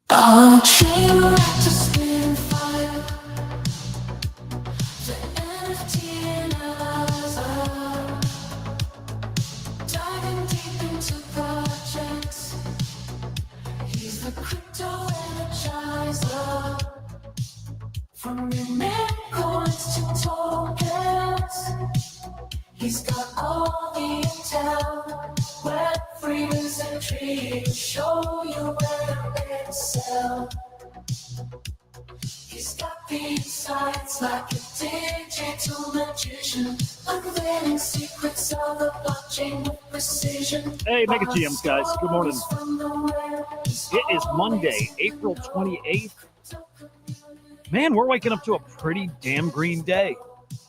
I'll chain up to spin fire. The NFT analyzer. Diving deep into projects. He's the crypto energizer. From memecoins to tokens. He's got all the intel. Web3 news and trade. Show you where to sell. He's got the insights like a digital magician, unveiling secrets of the blockchain with precision. Hey, Mega GMs, guys. Good morning. It is Monday, April 28th. Man, we're waking up to a pretty damn green day.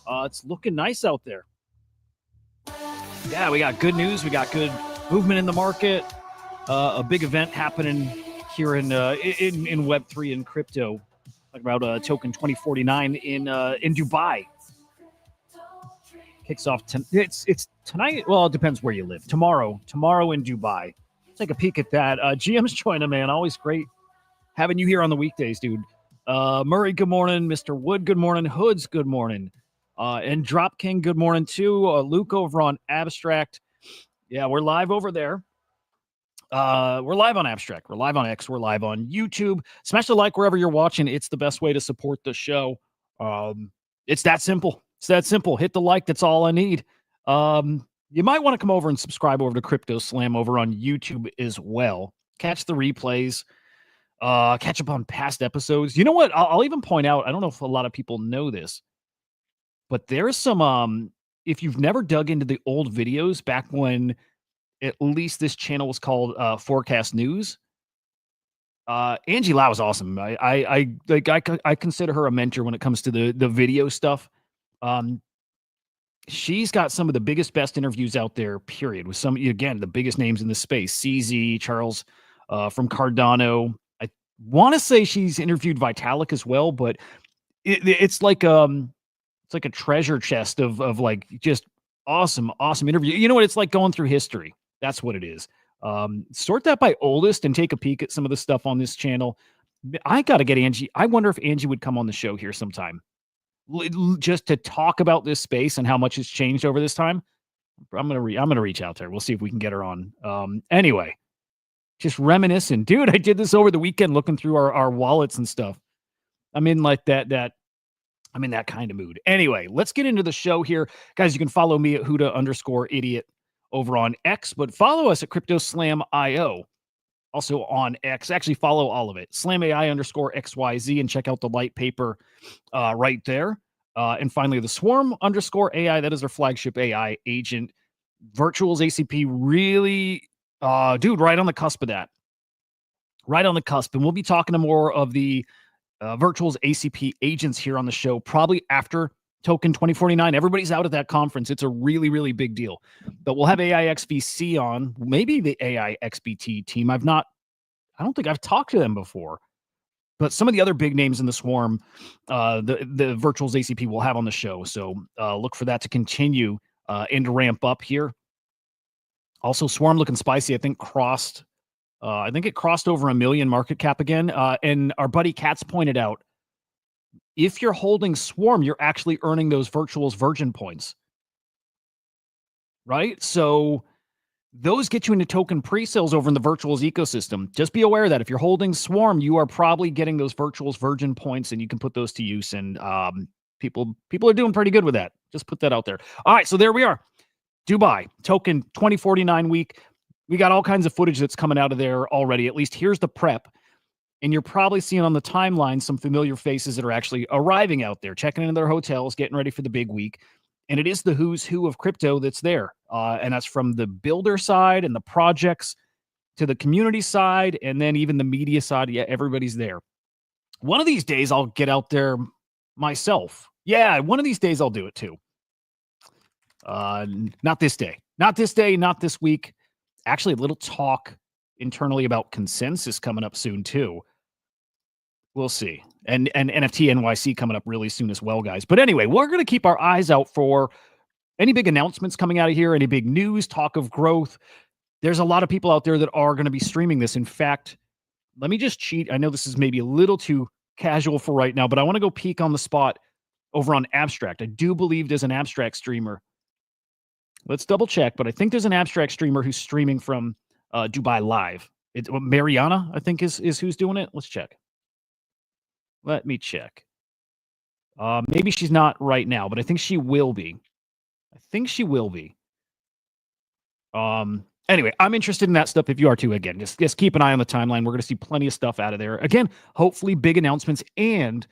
It's looking nice out there. Yeah, we got good news. We got good movement in the market. A big event happening here in Web3 and crypto. Talking about token 2049 in Dubai. Kicks off. It's tonight. Well, it depends where you live. Tomorrow in Dubai. Take a peek at that. GM's joining, man. Always great having you here on the weekdays, dude. Murray, good morning. Mr. Wood, good morning. Hoods, good morning. And Drop King, good morning too. Luke over on Abstract. Yeah, we're live over there. We're live on Abstract. We're live on X. We're live on YouTube. Smash the like wherever you're watching. It's the best way to support the show. It's that simple. It's that simple. Hit the like. That's all I need. You might want to come over and subscribe over to Crypto Slam over on YouTube as well. Catch the replays. Catch up on past episodes. You know what? I'll even point out, I don't know if a lot of people know this, but there's some, if you've never dug into the old videos back when at least this channel was called Forecast News, Angie Lau is awesome. I consider her a mentor when it comes to the video stuff. She's got some of the biggest, best interviews out there, period, with some, again, the biggest names in the space. CZ, Charles from Cardano. I want to say she's interviewed Vitalik as well, but it's like a treasure chest of like just awesome interview. You know what? It's like going through history. That's what it is. Sort that by oldest and take a peek at some of the stuff on this channel. I got to get Angie. I wonder if Angie would come on the show here sometime just to talk about this space and how much has changed over this time. I'm going to reach out there. We'll see if we can get her on. Anyway, just reminiscing. Dude, I did this over the weekend looking through our wallets and stuff. I'm in like I'm in that kind of mood. Anyway, let's get into the show here. Guys, you can follow me at Hudah_idiot over on X, but follow us at CryptoSlam.io. Also on X. Actually, follow all of it. SlamAI_XYZ and check out the light paper right there. And finally, the Swarm_AI. That is our flagship AI agent. Virtuals ACP really, dude, right on the cusp of that. Right on the cusp. And we'll be talking to more of the Virtuals ACP agents here on the show, probably after Token 2049. Everybody's out at that conference. It's a really, really big deal. But we'll have AIXBC on, maybe the AIXBT team. I don't think I've talked to them before. But some of the other big names in the Swarm, the Virtuals ACP will have on the show. So look for that to continue and to ramp up here. Also, Swarm looking spicy. I think it crossed over 1 million market cap again. And our buddy Katz pointed out, if you're holding Swarm, you're actually earning those Virtuals Virgin points. Right? So those get you into token pre-sales over in the Virtuals ecosystem. Just be aware that if you're holding Swarm, you are probably getting those Virtuals Virgin points, and you can put those to use. And people are doing pretty good with that. Just put that out there. All right, so there we are. Dubai, token 2049 week. We got all kinds of footage that's coming out of there already. At least here's the prep. And you're probably seeing on the timeline some familiar faces that are actually arriving out there, checking into their hotels, getting ready for the big week. And it is the who's who of crypto that's there. And that's from the builder side and the projects to the community side, and then even the media side. Yeah, everybody's there. One of these days, I'll get out there myself. Yeah, one of these days, I'll do it too. Not this day. Not this day, not this week. Actually, a little talk internally about consensus coming up soon too. We'll see. And NFT NYC coming up really soon as well, guys. But anyway, we're going to keep our eyes out for any big announcements coming out of here, any big news, talk of growth. There's a lot of people out there that are going to be streaming this. In fact, Let me just cheat. I know this is maybe a little too casual for right now, but I want to go peek on the spot over on Abstract. I do believe there's an Abstract streamer. Let's double check, but I think there's an Abstract streamer who's streaming from Dubai Live. It's Mariana, I think, is who's doing it. Let's check. Let me check. Maybe she's not right now, but I think she will be. I think she will be. Anyway, I'm interested in that stuff if you are too. Again, just keep an eye on the timeline. We're going to see plenty of stuff out of there. Again, hopefully big announcements. And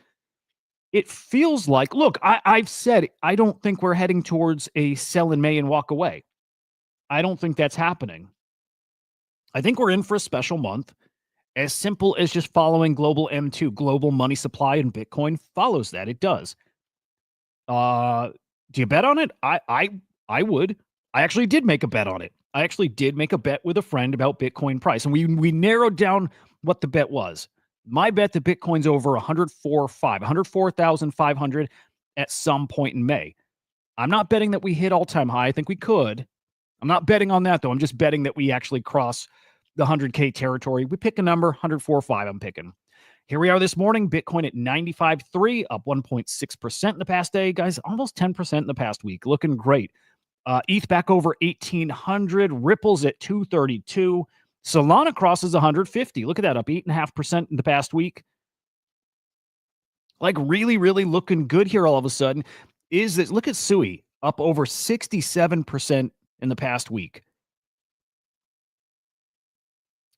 it feels like, look, I've said I don't think we're heading towards a sell in May and walk away. I don't think that's happening. I think we're in for a special month. As simple as just following global M2, global money supply, and Bitcoin follows that. It does. Do you bet on it? I would. I actually did make a bet on it. I actually did make a bet with a friend about Bitcoin price, and we narrowed down what the bet was. My bet that Bitcoin's over 104,500 at some point in May. I'm not betting that we hit all-time high. I think we could. I'm not betting on that, though. I'm just betting that we actually cross the 100K territory. We pick a number, 104.5 I'm picking. Here we are this morning, Bitcoin at 95.3, up 1.6% in the past day. Guys, almost 10% in the past week. Looking great. ETH back over 1,800. Ripple's at 232. Solana crosses 150. Look at that, up 8.5% in the past week. Like really, really looking good here all of a sudden. Is this, look at Sui, up over 67% in the past week.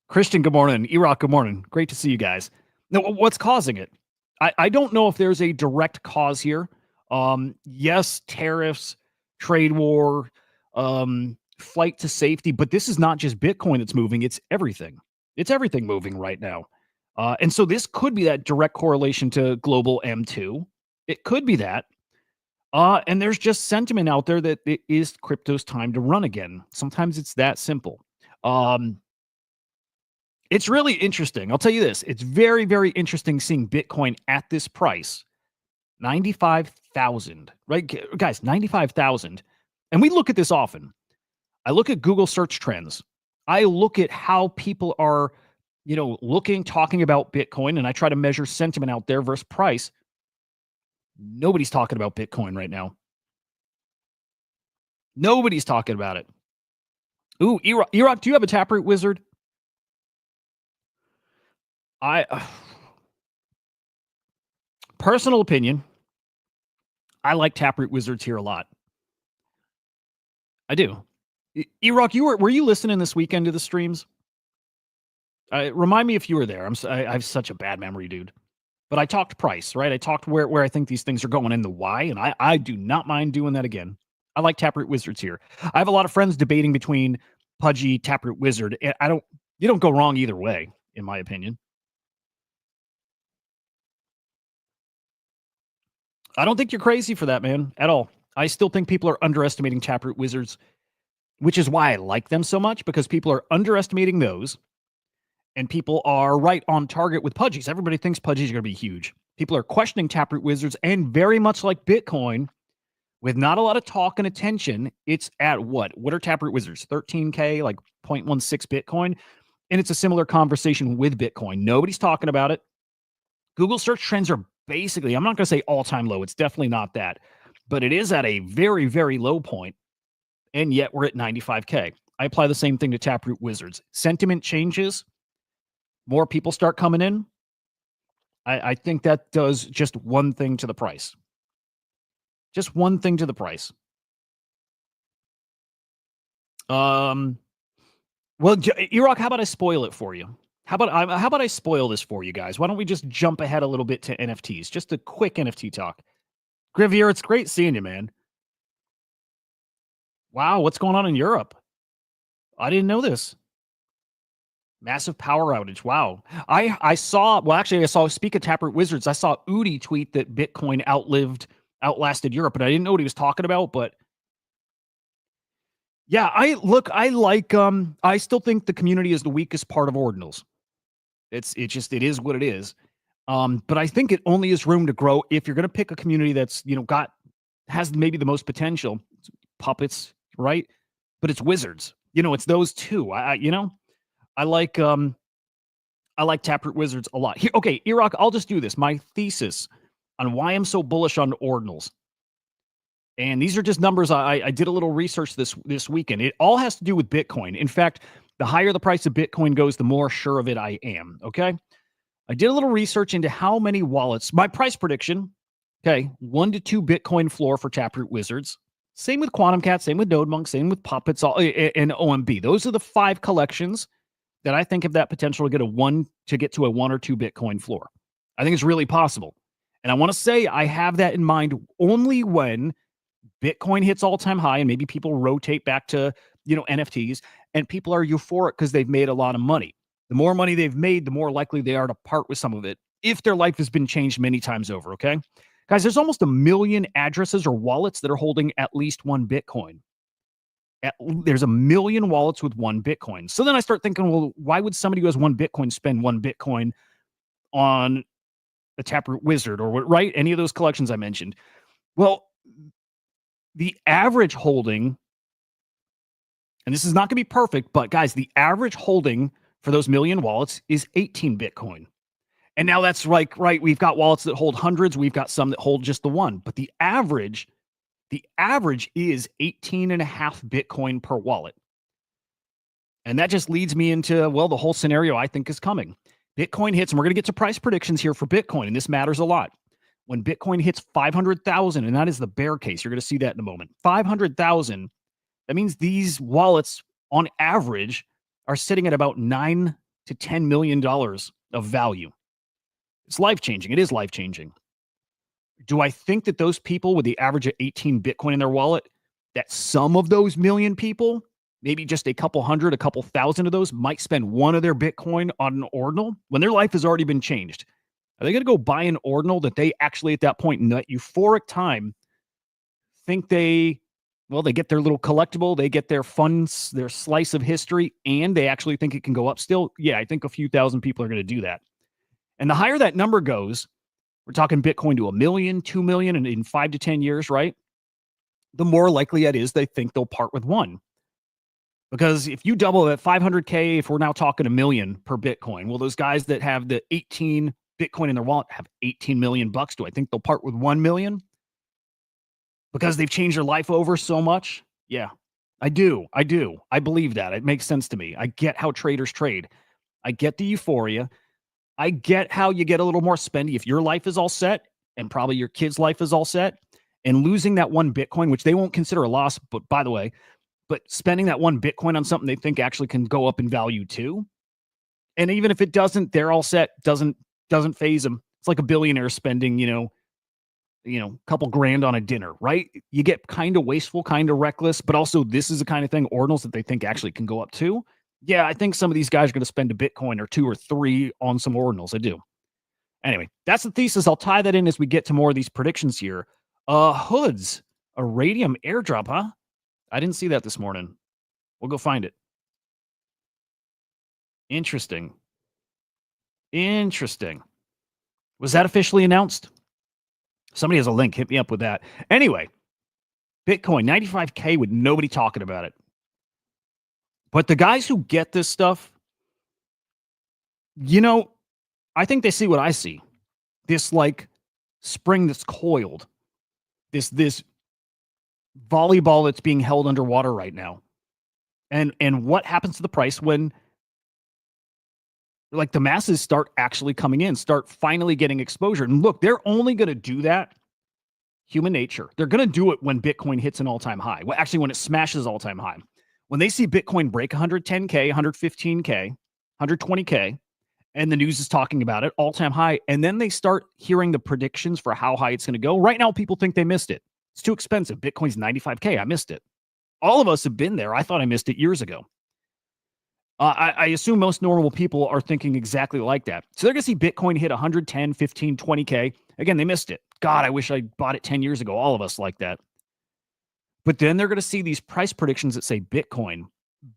Christian, good morning. Erock, good morning. Great to see you guys. Now, what's causing it? I don't know if there's a direct cause here. Yes, tariffs, trade war, flight to safety, but this is not just Bitcoin that's moving. It's everything. It's everything moving right now. And so this could be that direct correlation to global M2. It could be that. And there's just sentiment out there that it is crypto's time to run again. Sometimes it's that simple. It's really interesting. I'll tell you this. It's very, very interesting seeing Bitcoin at this price. 95,000, right? Guys, 95,000. And we look at this often. I look at Google search trends. I look at how people are, looking, talking about Bitcoin, and I try to measure sentiment out there versus price. Nobody's talking about Bitcoin right now. Nobody's talking about it. Ooh, Erock, do you have a Taproot wizard? Personal opinion, I like Taproot wizards here a lot. I do. Erock, were you listening this weekend to the streams? Remind me if you were there. I have such a bad memory, dude. But I talked price, right? I talked where I think these things are going and the why, and I do not mind doing that again. I like Taproot wizards here. I have a lot of friends debating between Pudgy, Taproot wizard. You don't go wrong either way, in my opinion. I don't think you're crazy for that, man, at all. I still think people are underestimating Taproot wizards, which is why I like them so much, because people are underestimating those, and people are right on target with Pudgies. Everybody thinks Pudgies are going to be huge. People are questioning Taproot wizards, and very much like Bitcoin, with not a lot of talk and attention, it's at what? What are Taproot wizards? 13K, like 0.16 Bitcoin? And it's a similar conversation with Bitcoin. Nobody's talking about it. Google search trends are basically, I'm not going to say all-time low. It's definitely not that. But it is at a very, very low point. And yet we're at 95K. I apply the same thing to Taproot wizards. Sentiment changes. More people start coming in. I think that does just one thing to the price. Just one thing to the price. Well, Erock, how about I spoil it for you? How about I spoil this for you guys? Why don't we just jump ahead a little bit to NFTs? Just a quick NFT talk. Grivier, it's great seeing you, man. Wow, what's going on in Europe? I didn't know this. Massive power outage. Wow. I saw, speak of Taproot Wizards, I saw Udi tweet that Bitcoin outlasted Europe, and I didn't know what he was talking about, but yeah, I still think the community is the weakest part of ordinals. It is what it is. But I think it only has room to grow if you're going to pick a community that's, has maybe the most potential. It's puppets, right? But it's wizards. It's those two. I like I like Taproot Wizards a lot. Here, okay, Iraq, I'll just do this. My thesis on why I'm so bullish on ordinals. And these are just numbers. I did a little research this weekend. It all has to do with Bitcoin. In fact, the higher the price of Bitcoin goes, the more sure of it I am. Okay. I did a little research into how many wallets. My price prediction, okay, 1 to 2 Bitcoin floor for Taproot Wizards. Same with Quantum Cat, same with NodeMonk, same with Puppets, and OMB. Those are the 5 collections that I think have that potential to get to a 1 or 2 Bitcoin floor. I think it's really possible. And I want to say I have that in mind only when Bitcoin hits all-time high and maybe people rotate back to, NFTs, and people are euphoric because they've made a lot of money. The more money they've made, the more likely they are to part with some of it if their life has been changed many times over, okay? Guys, there's almost 1 million addresses or wallets that are holding at least 1 Bitcoin. There's 1 million wallets with 1 Bitcoin. So then I start thinking, well, why would somebody who has 1 Bitcoin spend 1 Bitcoin on a Taproot Wizard or what, right? Any of those collections I mentioned. Well, the average holding, and this is not going to be perfect, but guys, the average holding for those million wallets is 18 Bitcoin. And now that's like, right, we've got wallets that hold hundreds. We've got some that hold just the 1. But the average is 18.5 Bitcoin per wallet. And that just leads me into, well, the whole scenario I think is coming. Bitcoin hits, and we're going to get to price predictions here for Bitcoin, and this matters a lot. When Bitcoin hits 500,000, and that is the bear case, you're going to see that in a moment. 500,000, that means these wallets on average are sitting at about $9 to $10 million of value. It's life-changing. It is life-changing. Do I think that those people with the average of 18 Bitcoin in their wallet, that some of those million people, maybe just a couple hundred, a couple thousand of those, might spend 1 of their Bitcoin on an ordinal when their life has already been changed? Are they going to go buy an ordinal that they actually, at that point in that euphoric time, think they get their little collectible, they get their funds, their slice of history, and they actually think it can go up still? Yeah, I think a few thousand people are going to do that. And the higher that number goes, we're talking Bitcoin to 1 million, 2 million in 5 to 10 years, right? The more likely it is they think they'll part with 1. Because if you double that 500K, if we're now talking $1 million per Bitcoin, well, those guys that have the 18 Bitcoin in their wallet have 18 million bucks. Do I think they'll part with 1 million? Because they've changed their life over so much? Yeah, I do. I believe that. It makes sense to me. I get how traders trade. I get the euphoria. I get how you get a little more spendy if your life is all set and probably your kid's life is all set, and losing that 1 Bitcoin, which they won't consider a loss, but by the way, but spending that 1 Bitcoin on something they think actually can go up in value too. And even if it doesn't, they're all set. Doesn't phase them. It's like a billionaire spending, a couple grand on a dinner, right? You get kind of wasteful, kind of reckless, but also this is the kind of thing, ordinals, that they think actually can go up too. Yeah, I think some of these guys are going to spend a Bitcoin or 2 or 3 on some ordinals. I do. Anyway, that's the thesis. I'll tie that in as we get to more of these predictions here. Hoods, a radium airdrop, huh? I didn't see that this morning. We'll go find it. Interesting. Was that officially announced? Somebody has a link. Hit me up with that. Anyway, Bitcoin, 95K with nobody talking about it. But the guys who get this stuff, I think they see what I see. This like spring that's coiled. This volleyball that's being held underwater right now. And what happens to the price when like the masses start actually coming in, start finally getting exposure? And look, they're only going to do that. Human nature. They're going to do it when Bitcoin hits an all-time high. Well, actually, when it smashes all-time high. When they see Bitcoin break 110K, 115K, 120K, and the news is talking about it, all-time high, and then they start hearing the predictions for how high it's going to go. Right now, people think they missed it. It's too expensive. Bitcoin's 95K. I missed it. All of us have been there. I thought I missed it years ago. I assume most normal people are thinking exactly like that. So they're going to see Bitcoin hit 110, 15, 20K. Again, they missed it. God, I wish I bought it 10 years ago. All of us like that. But then they're going to see these price predictions that say Bitcoin,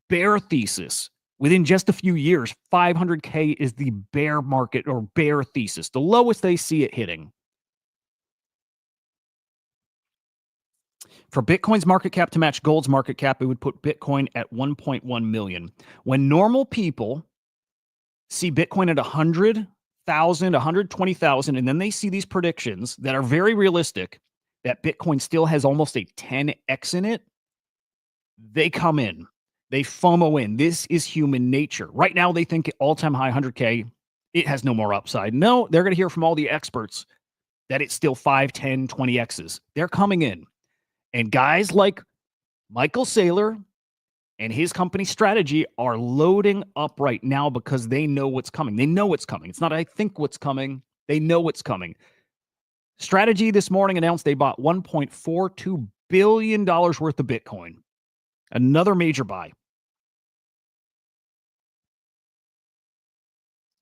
bear thesis. Within just a few years, 500K is the bear market or bear thesis, the lowest they see it hitting. For Bitcoin's market cap to match gold's market cap, it would put Bitcoin at 1.1 million. When normal people see Bitcoin at 100,000, 120,000, and then they see these predictions that are very realistic that Bitcoin still has almost a 10x in it, they come in. They FOMO in. This is human nature. Right now, they think all-time high 100K, it has no more upside. No, they're going to hear from all the experts that it's still 5, 10, 20x's. They're coming in. And guys like Michael Saylor and his company Strategy are loading up right now because they know what's coming. They know what's coming. It's not I think what's coming. They know what's coming. Strategy this morning announced they bought $1.42 billion worth of Bitcoin. Another major buy.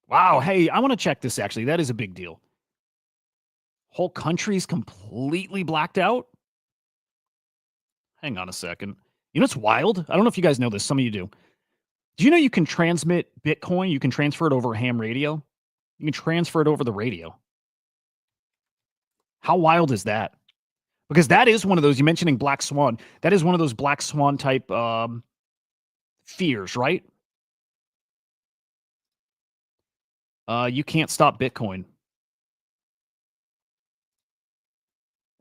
Wow. Hey, I want to check this actually. That is a big deal. Whole country's completely blacked out. Hang on a second. You know what's wild? I don't know if you guys know this. Some of you do. Do you know you can transmit Bitcoin? You can transfer it over ham radio. You can transfer it over the radio. How wild is that? Because that is one of those, you mentioning Black Swan, that is one of those Black Swan type fears, right? You can't stop Bitcoin.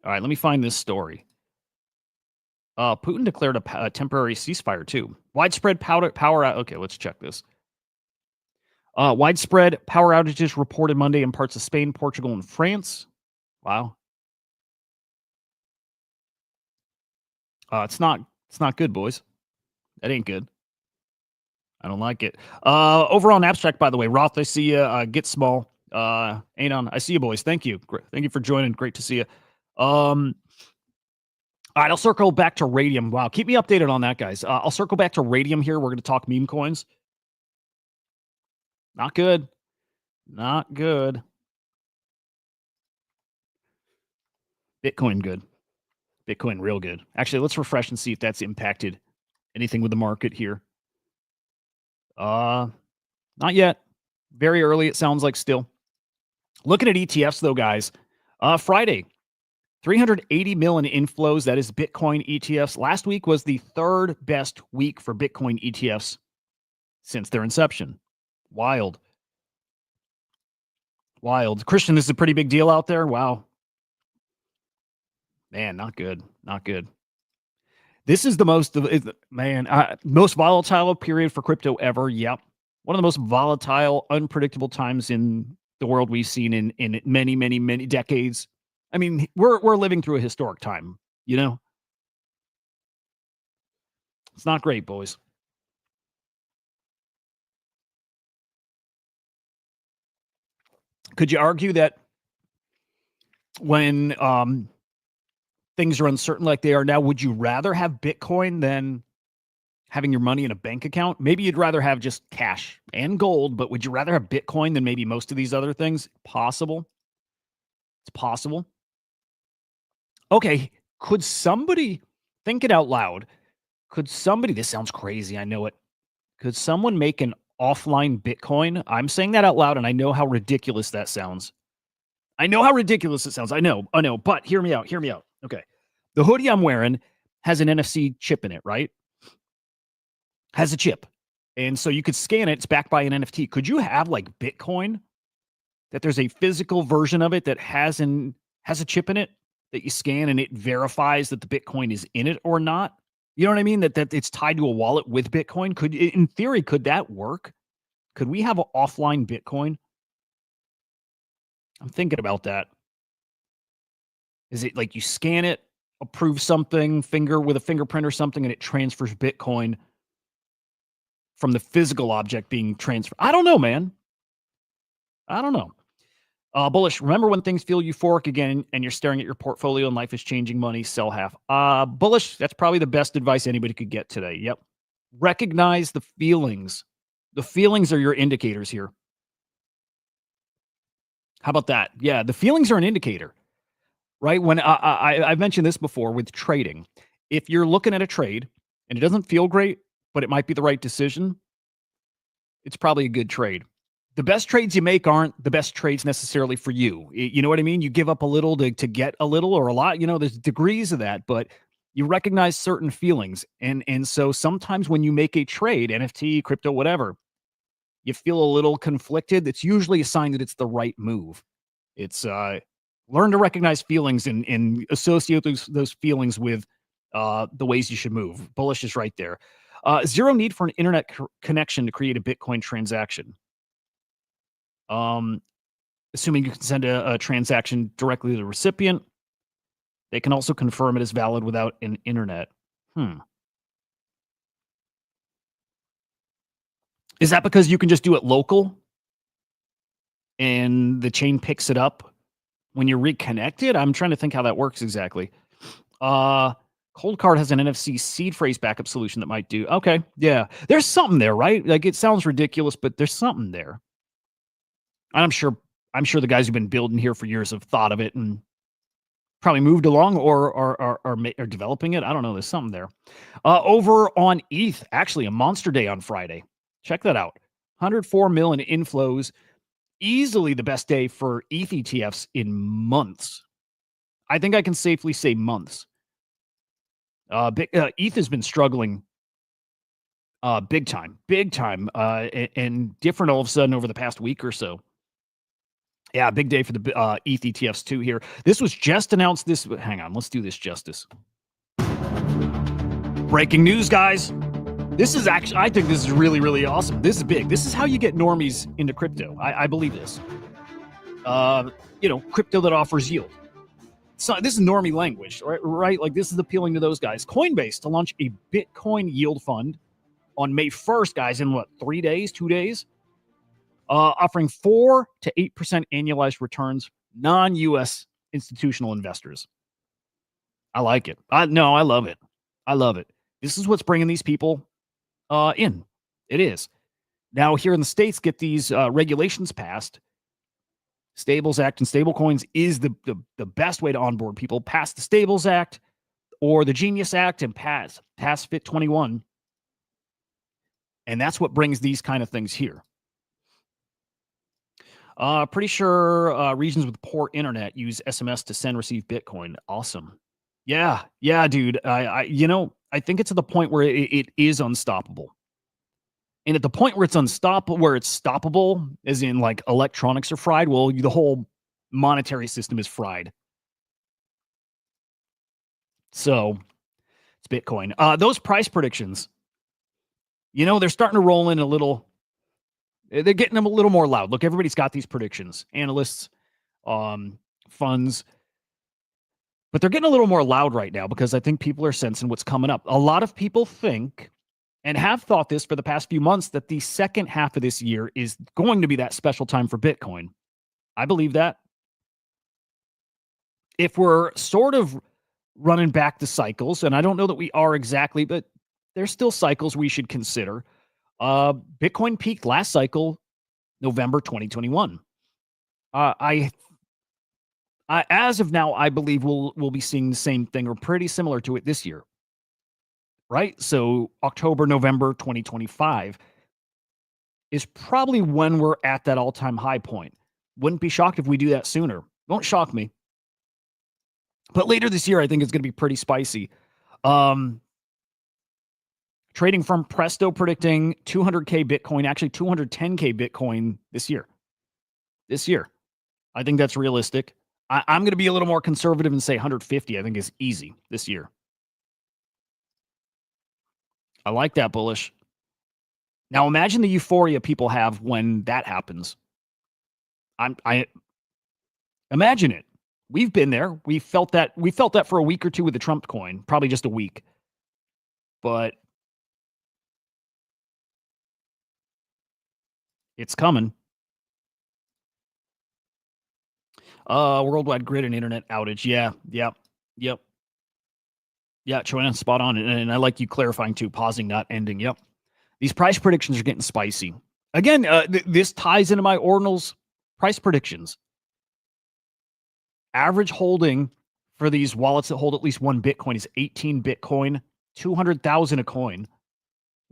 All right, let me find this story. Putin declared a temporary ceasefire too. Widespread power. Okay, let's check this. Widespread power outages reported Monday in parts of Spain, Portugal, and France. Wow. It's not good, boys. That ain't good. I don't like it. Overall in abstract, by the way, Roth, I see you. Get small. Anon, I see you, boys. Thank you. Thank you for joining. Great to see you. All right, I'll circle back to Radium. Wow, keep me updated on that, guys. I'll circle back to Radium here. We're going to talk meme coins. Not good. Not good. Bitcoin good. Bitcoin real good. Actually, let's refresh and see if that's impacted anything with the market here. Not yet. Very early, it sounds like still. Looking at ETFs, though, guys. Friday, 380 million inflows. That is Bitcoin ETFs. Last week was the third best week for Bitcoin ETFs since their inception. Wild. Wild. Christian, this is a pretty big deal out there. Wow. Man, not good. Not good. This is the most volatile period for crypto ever. Yep. One of the most volatile, unpredictable times in the world we've seen in many, many, many decades. I mean, we're living through a historic time, you know? It's not great, boys. Could you argue that when things are uncertain like they are now, would you rather have Bitcoin than having your money in a bank account? Maybe you'd rather have just cash and gold, but would you rather have Bitcoin than maybe most of these other things? Possible. It's possible. Okay, could somebody, think it out loud, this sounds crazy, I know it. Could someone make an offline Bitcoin? I'm saying that out loud, and I know how ridiculous that sounds. I know, but hear me out. Okay. The hoodie I'm wearing has an NFC chip in it, right? Has a chip. And so you could scan it. It's backed by an NFT. Could you have like Bitcoin that there's a physical version of it that has a chip in it that you scan and it verifies that the Bitcoin is in it or not? You know what I mean? That it's tied to a wallet with Bitcoin. In theory, could that work? Could we have an offline Bitcoin? I'm thinking about that. Is it like you scan it, approve something, with a fingerprint or something, and it transfers Bitcoin from the physical object being transferred? I don't know, man. I don't know. Bullish, remember when things feel euphoric again and you're staring at your portfolio and life is changing, money, sell half. Bullish, that's probably the best advice anybody could get today. Yep. Recognize the feelings. The feelings are your indicators here. How about that? Yeah, the feelings are an indicator, right? When I've mentioned this before with trading. If you're looking at a trade and it doesn't feel great, but it might be the right decision, it's probably a good trade. The best trades you make aren't the best trades necessarily for you. You know what I mean? You give up a little to get a little or a lot. You know, there's degrees of that, but you recognize certain feelings. And so sometimes when you make a trade, NFT, crypto, whatever, you feel a little conflicted, it's usually a sign that it's the right move. It's learn to recognize feelings and associate those feelings with the ways you should move. Bullish is right there. Zero need for an internet connection to create a Bitcoin transaction. Assuming you can send a transaction directly to the recipient, they can also confirm it is valid without an internet. Is that because you can just do it local and the chain picks it up when you're reconnected? I'm trying to think how that works exactly. Cold Card has an NFC seed phrase backup solution that might do. Okay, yeah. There's something there, right? Like, it sounds ridiculous, but there's something there. And I'm sure the guys who've been building here for years have thought of it and probably moved along or are developing it. I don't know. There's something there. Over on ETH, actually a monster day on Friday. Check that out. 104 million inflows. Easily the best day for ETH ETFs in months. I think I can safely say months. ETH has been struggling big time, and different all of a sudden over the past week or so. Yeah, big day for the ETH ETFs too here. This was just announced this. Hang on, let's do this justice. Breaking news, guys. This is actually, I think this is really, really awesome. This is big. This is how you get normies into crypto. I believe this. Crypto that offers yield. So this is normie language, right? Like, this is appealing to those guys. Coinbase to launch a Bitcoin yield fund on May 1st, guys, in 2 days? Offering 4 to 8% annualized returns, non-U.S. institutional investors. I like it. I love it. I love it. This is what's bringing these people in. It is. Now, here in the States, get these regulations passed. Stables Act and stablecoins is the best way to onboard people. Pass the Stables Act or the Genius Act and pass Fit 21. And that's what brings these kind of things here. Pretty sure regions with poor internet use SMS to send, receive Bitcoin. Awesome. Yeah, dude. I think it's at the point where it is unstoppable. And at the point where it's unstoppable, where it's stoppable, as in like electronics are fried, well, the whole monetary system is fried. So it's Bitcoin. Those price predictions, they're starting to roll in a little. They're getting them a little more loud. Look, everybody's got these predictions, analysts, funds, but they're getting a little more loud right now because I think people are sensing what's coming up. A lot of people think, and have thought this for the past few months, that the second half of this year is going to be that special time for Bitcoin. I believe that. If we're sort of running back to cycles, and I don't know that we are exactly, but there's still cycles we should consider. Bitcoin peaked last cycle, November 2021. As of now, I believe we'll be seeing the same thing or pretty similar to it this year. Right? So October, November 2025 is probably when we're at that all-time high point. Wouldn't be shocked if we do that sooner. Won't shock me. But later this year, I think it's going to be pretty spicy. Trading firm Presto predicting 200K Bitcoin, actually 210K Bitcoin this year. I think that's realistic. I'm going to be a little more conservative and say 150, I think, is easy this year. I like that, bullish. Now imagine the euphoria people have when that happens. I imagine it. We've been there. We felt that for a week or two with the Trump coin, probably just a week. But it's coming. Worldwide grid and internet outage. Yep. Yeah, Joanna, spot on. And I like you clarifying too, pausing, not ending. Yep. These price predictions are getting spicy. Again, this ties into my ordinals price predictions. Average holding for these wallets that hold at least one Bitcoin is 18 Bitcoin, 200,000 a coin.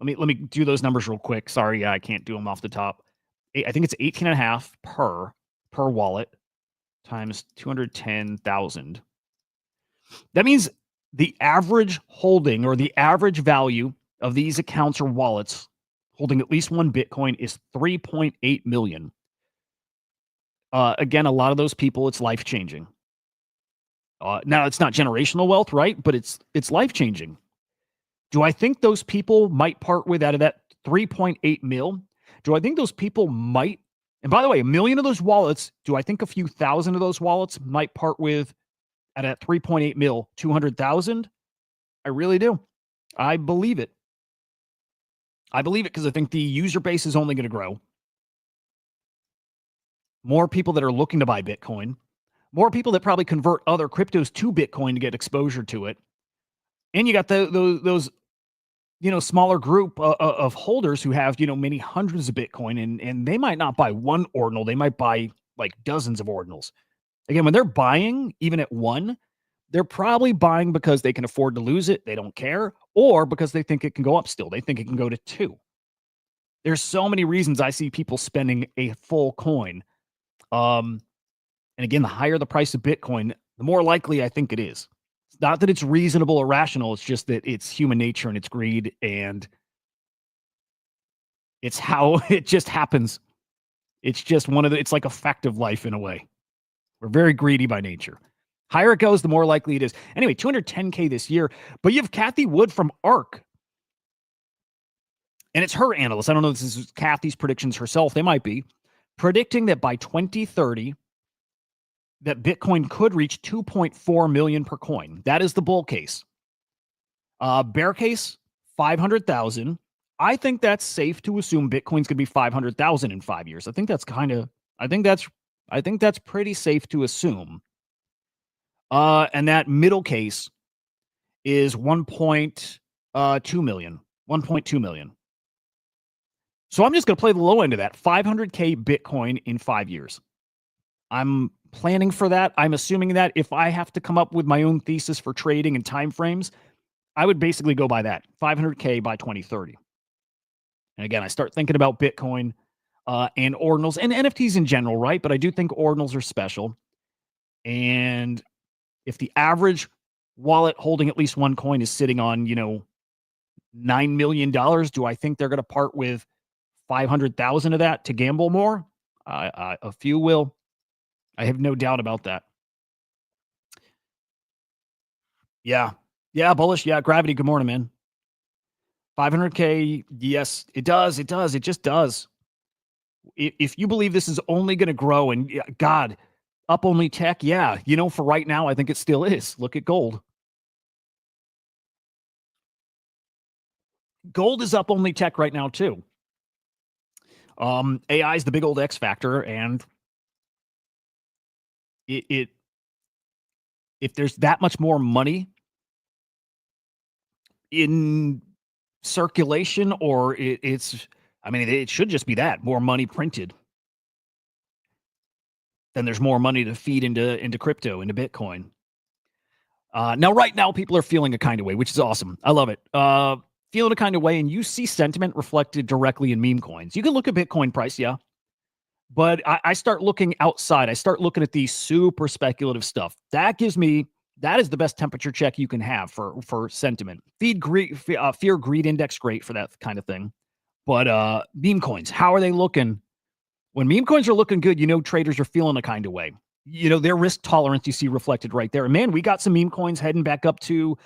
Let me do those numbers real quick. Sorry, I can't do them off the top. I think it's 18 and a half per wallet times 210,000. That means the average holding or the average value of these accounts or wallets holding at least one Bitcoin is 3.8 million. Again, a lot of those people, it's life changing. Now, it's not generational wealth, right? But it's life changing. Do I think those people might part with out of that 3.8 mil? Do I think those people might? And by the way, a million of those wallets, do I think a few thousand of those wallets might part with at a 3.8 mil, 200,000? I really do. I believe it. I believe it because I think the user base is only going to grow. More people that are looking to buy Bitcoin, more people that probably convert other cryptos to Bitcoin to get exposure to it. And you got those smaller group of holders who have, many hundreds of Bitcoin, and they might not buy one ordinal. They might buy like dozens of ordinals. Again, when they're buying, even at one, they're probably buying because they can afford to lose it. They don't care, or because they think it can go up still. They think it can go to 2. There's so many reasons I see people spending a full coin. And again, the higher the price of Bitcoin, the more likely I think it is. It's not that it's reasonable or rational. It's just that it's human nature and it's greed, and it's how it just happens. It's just it's like a fact of life in a way. We're very greedy by nature. Higher it goes, the more likely it is. Anyway, 210K this year. But you have Kathy Wood from ARK. And it's her analyst. I don't know if this is Kathy's predictions herself. They might be. Predicting that by 2030, that Bitcoin could reach 2.4 million per coin. That is the bull case. Bear case, 500,000. I think that's safe to assume Bitcoin's going to be 500,000 in 5 years. I think that's pretty safe to assume. And that middle case is 1.2 million. 1.2 million. So I'm just going to play the low end of that. 500K Bitcoin in 5 years. I'm planning for that. I'm assuming that if I have to come up with my own thesis for trading and timeframes, I would basically go by that. 500K by 2030. And again, I start thinking about Bitcoin and ordinals and NFTs in general, right? But I do think ordinals are special. And if the average wallet holding at least one coin is sitting on, $9 million, do I think they're going to part with 500,000 of that to gamble more? A few will. I have no doubt about that. Yeah. Yeah, bullish. Yeah, Gravity, good morning, man. 500K, yes, it does. It does. It just does. If you believe this is only going to grow and, God, up only tech, yeah. For right now, I think it still is. Look at gold. Gold is up only tech right now, too. AI is the big old X factor, and if there's that much more money in circulation, or it should just be that more money printed, then there's more money to feed into crypto, into Bitcoin. Now, right now, people are feeling a kind of way, which is awesome. I love it. Feeling a kind of way, and you see sentiment reflected directly in meme coins. You can look at Bitcoin price, yeah. But I start looking outside. I start looking at the super speculative stuff. That is the best temperature check you can have for sentiment. Fear greed index, great for that kind of thing. But meme coins, how are they looking? When meme coins are looking good, traders are feeling a kind of way. Their risk tolerance you see reflected right there. And man, we got some meme coins heading back up to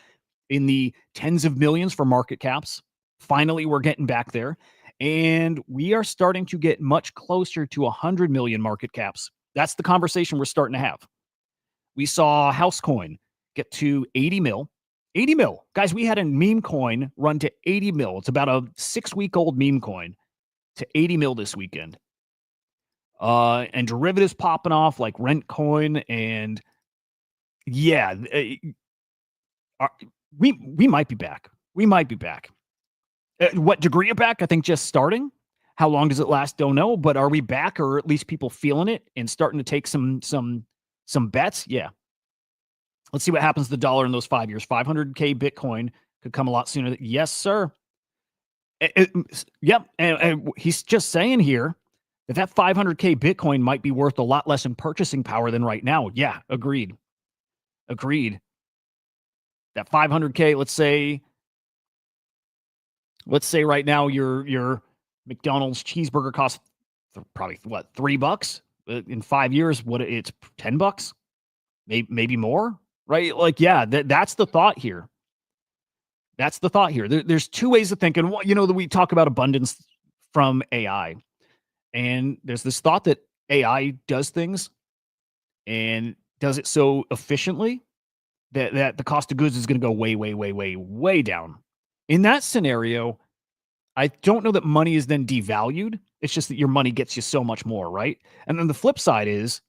in the tens of millions for market caps. Finally, we're getting back there. And we are starting to get much closer to 100 million market caps. That's the conversation we're starting to have. We saw Housecoin get to 80 mil. 80 mil. Guys, we had a meme coin run to 80 mil. It's about a 6-week-old meme coin to 80 mil this weekend. And derivatives popping off like Rentcoin, and yeah, we might be back. We might be back. What degree of back? I think just starting. How long does it last? Don't know. But are we back, or at least people feeling it and starting to take some bets? Yeah. Let's see what happens to the dollar in those 5 years. 500K Bitcoin could come a lot sooner. Yes, sir. Yep. And he's just saying here that 500K Bitcoin might be worth a lot less in purchasing power than right now. Yeah, agreed. That 500K, let's say right now you're McDonald's cheeseburger costs probably what, $3 in 5 years? What, it's $10, maybe more, right? Like, yeah, that's the thought here. That's the thought here. There's two ways of thinking. You know, that we talk about abundance from AI, and there's this thought that AI does things and does it so efficiently that the cost of goods is going to go way, way, way, way, way down. In that scenario, I don't know that money is then devalued. It's just that your money gets you so much more, right? And then the flip side is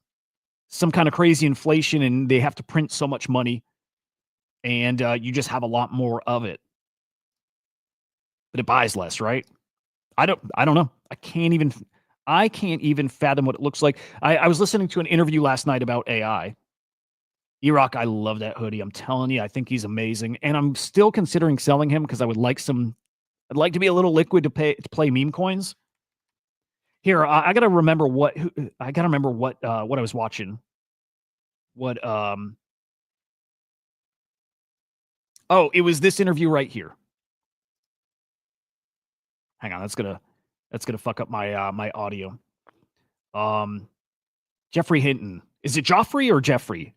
some kind of crazy inflation, and they have to print so much money, and you just have a lot more of it, but it buys less, right? I don't know. I can't even fathom what it looks like. I was listening to an interview last night about AI. E-Rock, I love that hoodie. I'm telling you, I think he's amazing. And I'm still considering selling him because I'd like to be a little liquid to play meme coins. Here, I gotta remember what I was watching. It was this interview right here. Hang on, that's gonna fuck up my my audio. Jeffrey Hinton. Is it Joffrey or Jeffrey?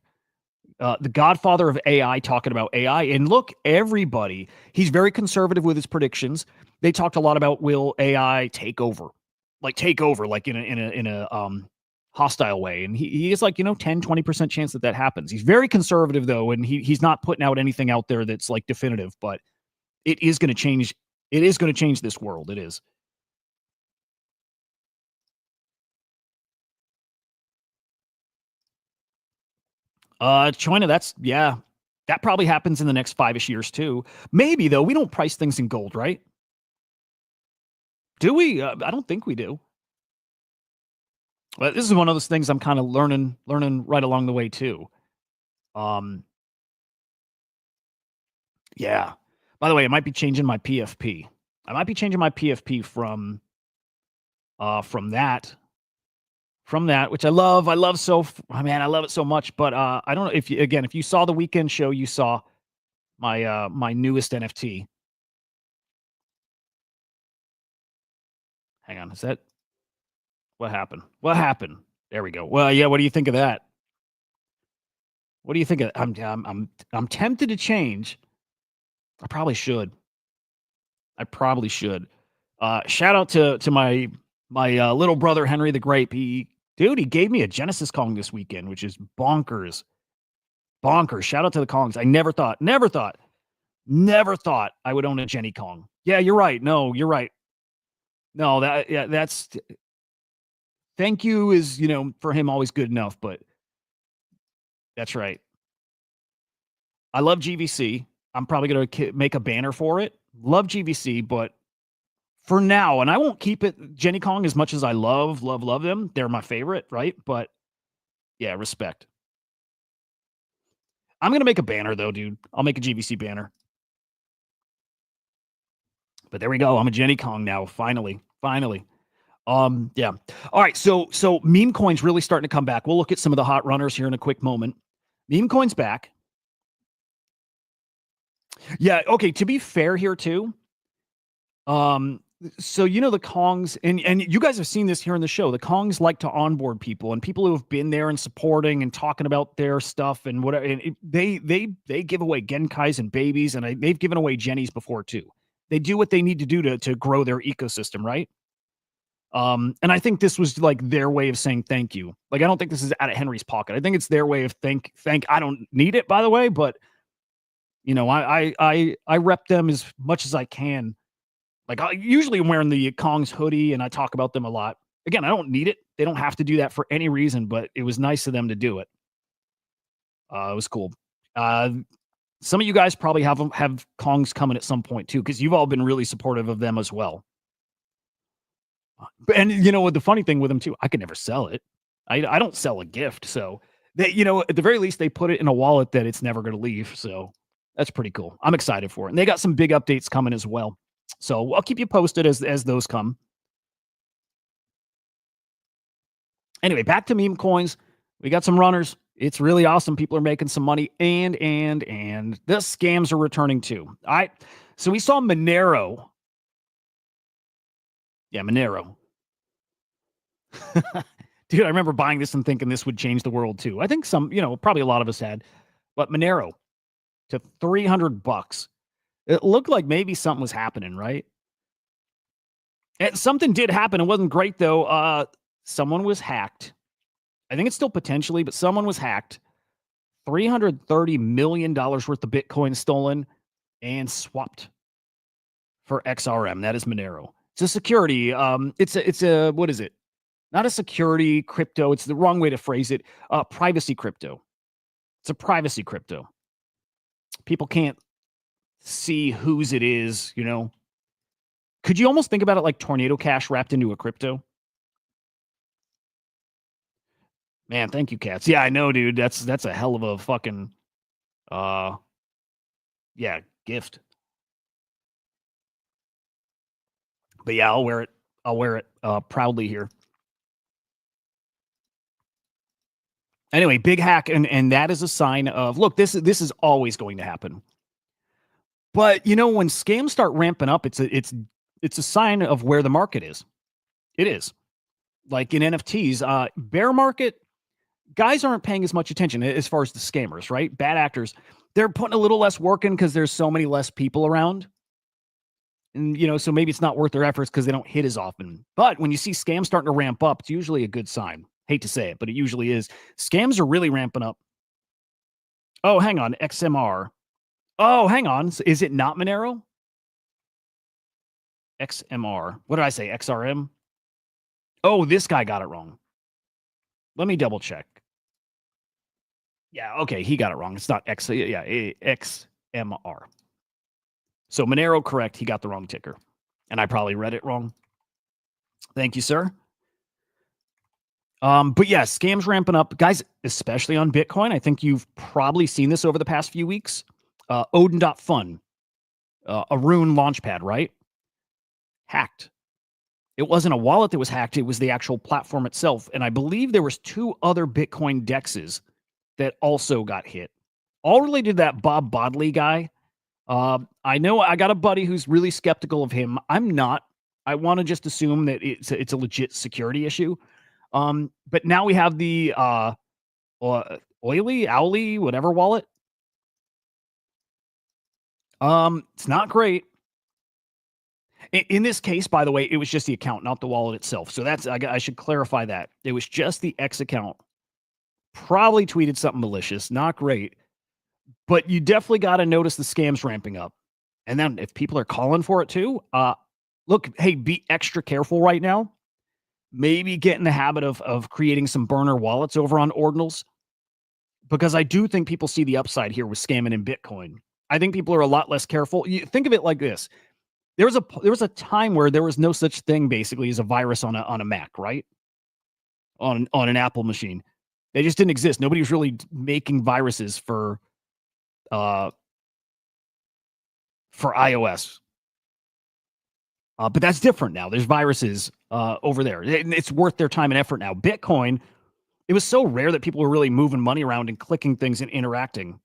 The godfather of AI, talking about AI. And look, everybody, he's very conservative with his predictions. They talked a lot about, will AI take over, like in a hostile way. And he is like, 10-20% chance that happens. He's very conservative though, and he's not putting out anything out there that's like definitive, but it is going to change. It is going to change this world. It is. China, that probably happens in the next 5-ish years too. Maybe though, we don't price things in gold, right? Do we? I don't think we do. But this is one of those things I'm kind of learning right along the way too. Yeah. By the way, I might be changing my PFP. I might be changing my PFP from that, which I love. I love it so much. But I don't know if you saw the weekend show, you saw my my newest NFT. Hang on, is that what happened? What happened? There we go. Well, yeah. What do you think of that? What do you think of? I'm tempted to change. I probably should. Shout out to my little brother Henry the Grape. He gave me a Genesis Kong this weekend, which is bonkers. Shout out to the Kongs. I never thought I would own a Jenny Kong. Yeah, you're right. No, you're right. No, that's thank you is, for him always good enough, but that's right. I love GVC. I'm probably going to make a banner for it. Love GVC, but for now, and I won't keep it Jenny Kong as much as I love them. They're my favorite, right? But yeah, respect. I'm going to make a banner though, dude. I'll make a GVC banner. But there we go. I'm a Jenny Kong now. Finally. Yeah. All right. So meme coins really starting to come back. We'll look at some of the hot runners here in a quick moment. Meme coins back. Yeah. Okay. To be fair here too. So the Kongs, and you guys have seen this here in the show. The Kongs like to onboard people, and people who have been there and supporting and talking about their stuff and whatever. And they give away Genkais and babies, and they've given away Jennies before too. They do what they need to do to grow their ecosystem, right? And I think this was like their way of saying thank you. Like, I don't think this is out of Henry's pocket. I think it's their way of thank. I don't need it, by the way, but I rep them as much as I can. Like, I usually am wearing the Kong's hoodie, and I talk about them a lot. Again, I don't need it. They don't have to do that for any reason, but it was nice of them to do it. It was cool. Some of you guys probably have Kongs coming at some point too, because you've all been really supportive of them as well. And the funny thing with them too, I could never sell it. I don't sell a gift, so they, at the very least, they put it in a wallet that it's never going to leave. So that's pretty cool. I'm excited for it, and they got some big updates coming as well. So I'll keep you posted as those come. Anyway, back to meme coins. We got some runners. It's really awesome. People are making some money, and the scams are returning too. All right. So we saw Monero. Yeah, Monero. Dude, I remember buying this and thinking this would change the world too. I think some, probably a lot of us had. But Monero to $300. It looked like maybe something was happening, right? And something did happen. It wasn't great though. Someone was hacked. I think it's still potentially, but someone was hacked. $330 million worth of Bitcoin stolen and swapped for XRM. That is Monero. It's a security. It's a what is it? Not a security crypto. It's the wrong way to phrase it. Privacy crypto. It's a privacy crypto. People can't see whose it is, Could you almost think about it like Tornado Cash wrapped into a crypto? Man, thank you, Cats. Yeah, I know, dude. That's a hell of a fucking yeah, gift. But yeah, I'll wear it. I'll wear it proudly here. Anyway, big hack, and that is a sign of look, this is always going to happen. But when scams start ramping up, it's a sign of where the market is. It is. Like in NFTs, bear market, guys aren't paying as much attention as far as the scammers, right? Bad actors, they're putting a little less work in because there's so many less people around. And, so maybe it's not worth their efforts because they don't hit as often. But when you see scams starting to ramp up, it's usually a good sign. Hate to say it, but it usually is. Scams are really ramping up. Oh, hang on. XMR. Oh, hang on. Is it not Monero? XMR. What did I say? XRM? Oh, this guy got it wrong. Let me double check. Yeah, okay, he got it wrong. It's not X. Yeah, XMR. So Monero, correct. He got the wrong ticker. And I probably read it wrong. Thank you, sir. But yeah, scams ramping up. Guys, especially on Bitcoin. I think you've probably seen this over the past few weeks. Odin.fun, a Rune launchpad, right? Hacked. It wasn't a wallet that was hacked. It was the actual platform itself. And I believe there was 2 other Bitcoin dexes that also got hit. All related to that Bob Bodley guy. I know I got a buddy who's really skeptical of him. I'm not. I want to just assume that it's a legit security issue. But now we have the Owly, whatever wallet. It's not great. In this case, by the way, it was just the account, not the wallet itself. So I should clarify that. It was just the X account. Probably tweeted something malicious. Not great. But you definitely got to notice the scams ramping up. And then if people are calling for it too, look, hey, be extra careful right now. Maybe get in the habit of creating some burner wallets over on Ordinals. Because I do think people see the upside here with scamming in Bitcoin. I think people are a lot less careful. You think of it like this. There was a time where there was no such thing basically as a virus on a Mac, right? On an Apple machine. They just didn't exist. Nobody was really making viruses for iOS. But that's different now. There's viruses over there. It's worth their time and effort now. Bitcoin, it was so rare that people were really moving money around and clicking things and interacting.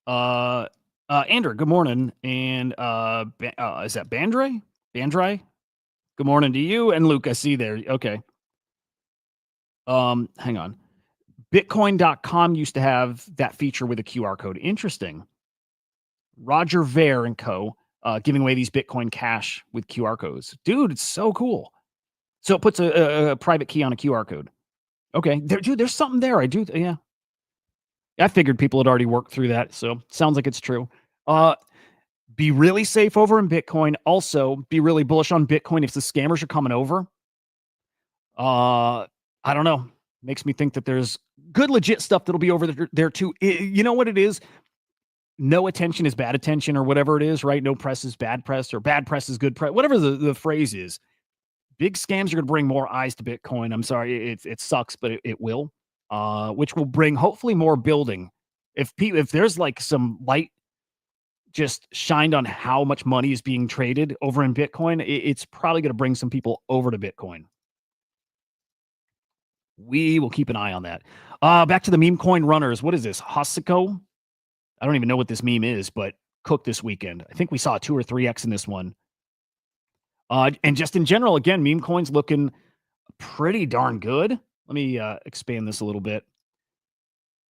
Andrew, good morning. And is that Bandre? Bandrai? Good morning to you. And Luke, I see there. Okay. Hang on. Bitcoin.com used to have that feature with a QR code. Interesting. Roger Ver and co. Giving away these Bitcoin Cash with QR codes. Dude, it's so cool. So it puts a private key on a QR code. Okay. There's something there. Yeah. I figured people had already worked through that. So sounds like it's true. Be really safe over in Bitcoin. Also, be really bullish on Bitcoin if the scammers are coming over. I don't know. Makes me think that there's good legit stuff that'll be over there too. You know what it is? No attention is bad attention or whatever it is, right? No press is bad press or bad press is good press. Whatever the phrase is. Big scams are going to bring more eyes to Bitcoin. I'm sorry. It sucks, but it will. Which will bring hopefully more building. If there's like some light just shined on how much money is being traded over in Bitcoin, it's probably going to bring some people over to Bitcoin. We will keep an eye on that. Back to the meme coin runners. What is this? Hosiko? I don't even know what this meme is, but cooked this weekend. I think we saw a 2 or 3x in this one. And just in general, again, meme coins looking pretty darn good. Let me expand this a little bit.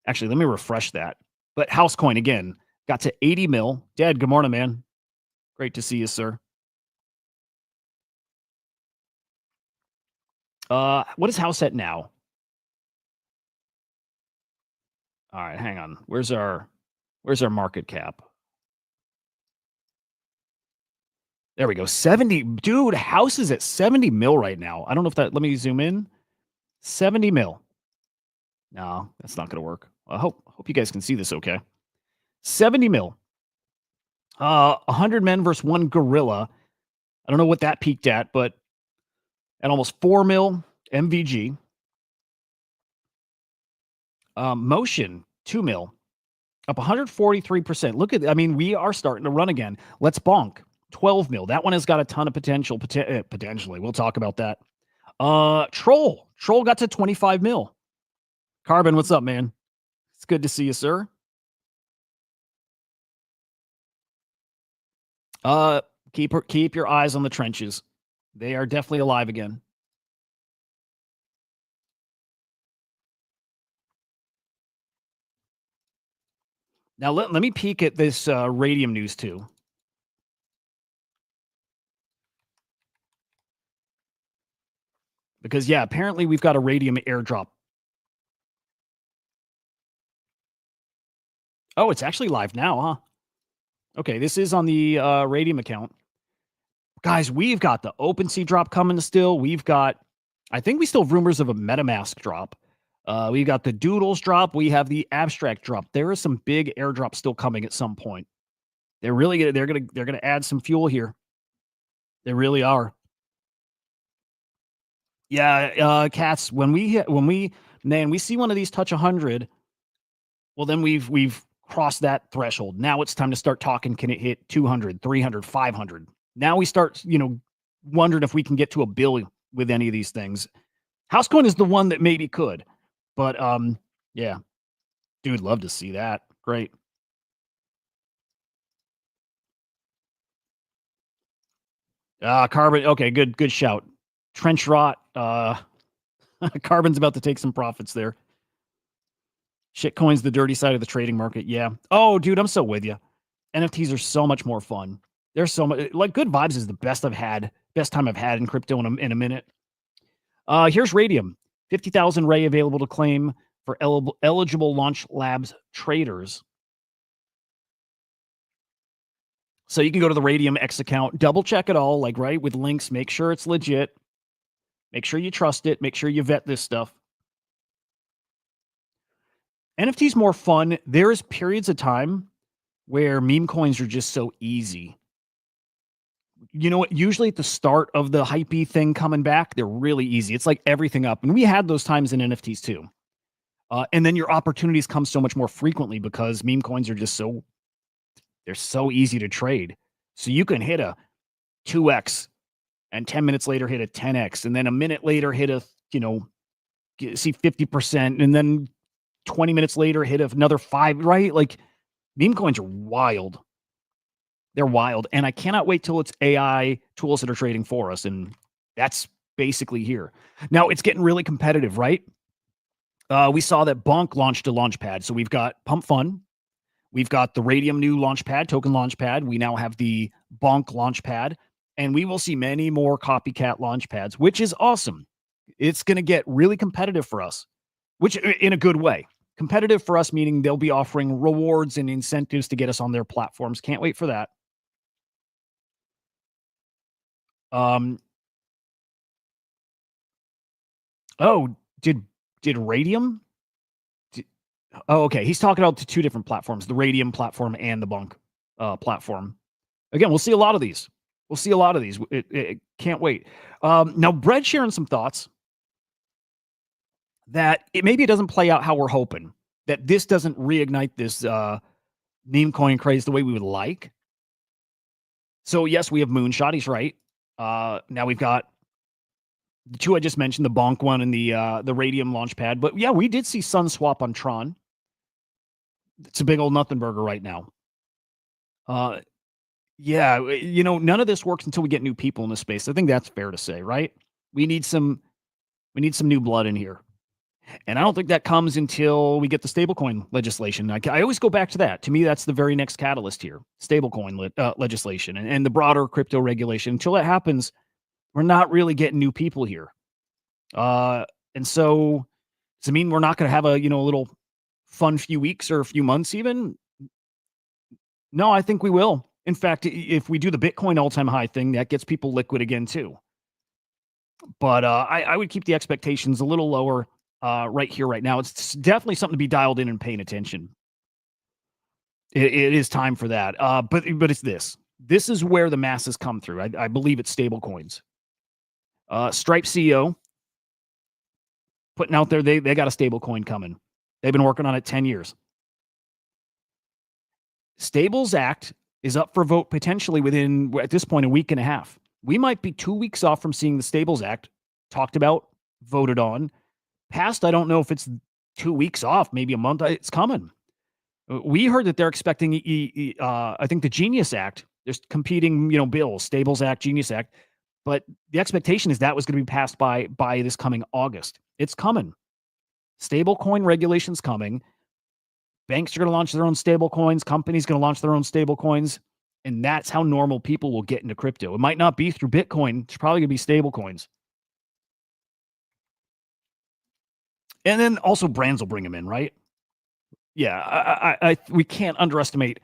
Actually, let me refresh that. But house coin again got to 80 mil. Dad, good morning, man. Great to see you, sir. What is house at now? All right, hang on. Where's our market cap? There we go. 70. Dude, house is at 70 mil right now. I don't know if that, let me zoom in. 70 mil. No, that's not going to work. I hope you guys can see this okay. 70 mil. 100 men versus one gorilla. I don't know what that peaked at, but at almost 4 mil MVG. Motion, 2 mil. Up 143%. Look at, I mean, we are starting to run again. Let's bonk. 12 mil. That one has got a ton of potential. Potentially. We'll talk about that. Troll got to 25 mil. Carbon, what's up, man? It's good to see you, sir. Keep your eyes on the trenches. They are definitely alive again. Now let me peek at this radium news too. Because yeah, apparently we've got a radium airdrop. Oh, it's actually live now, huh? Okay, this is on the radium account. Guys, we've got the OpenSea drop coming still. We've got, I think we still have rumors of a MetaMask drop. We got the Doodles drop. We have the Abstract drop. There is some big airdrops still coming at some point. They're really they're gonna add some fuel here. They really are. Yeah, cats. When we see one of these touch 100, well, then we've crossed that threshold. Now it's time to start talking. Can it hit 200, 300, 500? Now we start, wondering if we can get to $1 billion with any of these things. Housecoin is the one that maybe could, but yeah, dude, love to see that. Great. Carbon. Okay, good shout. Trench rot. Carbon's about to take some profits there. Shitcoin's the dirty side of the trading market. Yeah. Oh, dude, I'm so with you. NFTs are so much more fun. There's so much, like, good vibes is the best time I've had in crypto in a minute. Here's Radium. 50,000 Ray available to claim for eligible Launch Labs traders. So you can go to the Radium X account, double check it all, like, right, with links, make sure it's legit. Make sure you trust it. Make sure you vet this stuff. NFT's more fun. There's periods of time where meme coins are just so easy. You know what? Usually at the start of the hypey thing coming back, they're really easy. It's like everything up. And we had those times in NFTs too. And then your opportunities come so much more frequently because meme coins are just they're so easy to trade. So you can hit a 2x and 10 minutes later hit a 10x. And then a minute later hit a, see 50%. And then 20 minutes later hit another 5, right? Like, meme coins are wild. They're wild. And I cannot wait till it's AI tools that are trading for us. And that's basically here. Now it's getting really competitive, right? We saw that Bonk launched a launchpad. So we've got Pump Fun. We've got the Radium new launchpad, token launchpad. We now have the Bonk launchpad. And we will see many more copycat launchpads, which is awesome. It's going to get really competitive for us, which in a good way. Competitive for us, meaning they'll be offering rewards and incentives to get us on their platforms. Can't wait for that. Oh, did Radium? Oh, okay. He's talking about the two different platforms, the Radium platform and the Bonk platform. Again, we'll see a lot of these. Can't wait. Now, Bread sharing some thoughts that maybe it doesn't play out how we're hoping, that this doesn't reignite this meme coin craze the way we would like. So yes, we have Moonshot. He's right. Now we've got the two I just mentioned, the Bonk one and the Radium launchpad. But yeah, we did see Sun Swap on Tron. It's a big old nothing burger right now. Uh, yeah, none of this works until we get new people in the space. I think that's fair to say, right? We need some new blood in here. And I don't think that comes until we get the stablecoin legislation. I always go back to that. To me, that's the very next catalyst here: stablecoin legislation and the broader crypto regulation. Until that happens, we're not really getting new people here. And so does it mean we're not going to have a little fun few weeks or a few months even? No, I think we will. In fact, if we do the Bitcoin all-time high thing, that gets people liquid again too. But I would keep the expectations a little lower right here, right now. It's definitely something to be dialed in and paying attention. It is time for that. But it's this. This is where the masses come through. I believe it's stable coins. Stripe CEO putting out there they got a stable coin coming. They've been working on it 10 years. Stables Act is up for vote potentially within, at this point, a week and a half. We might be 2 weeks off from seeing the Stables Act talked about, voted on, passed. I don't know if it's 2 weeks off, maybe a month. It's coming. We heard that they're expecting, I think, the Genius Act. There's competing, bills, Stables Act, Genius Act. But the expectation is that was going to be passed by this coming August. It's coming. Stablecoin regulation's coming. Banks are going to launch their own stable coins. Companies going to launch their own stable coins. And that's how normal people will get into crypto. It might not be through Bitcoin. It's probably going to be stable coins. And then also brands will bring them in, right? Yeah, we can't underestimate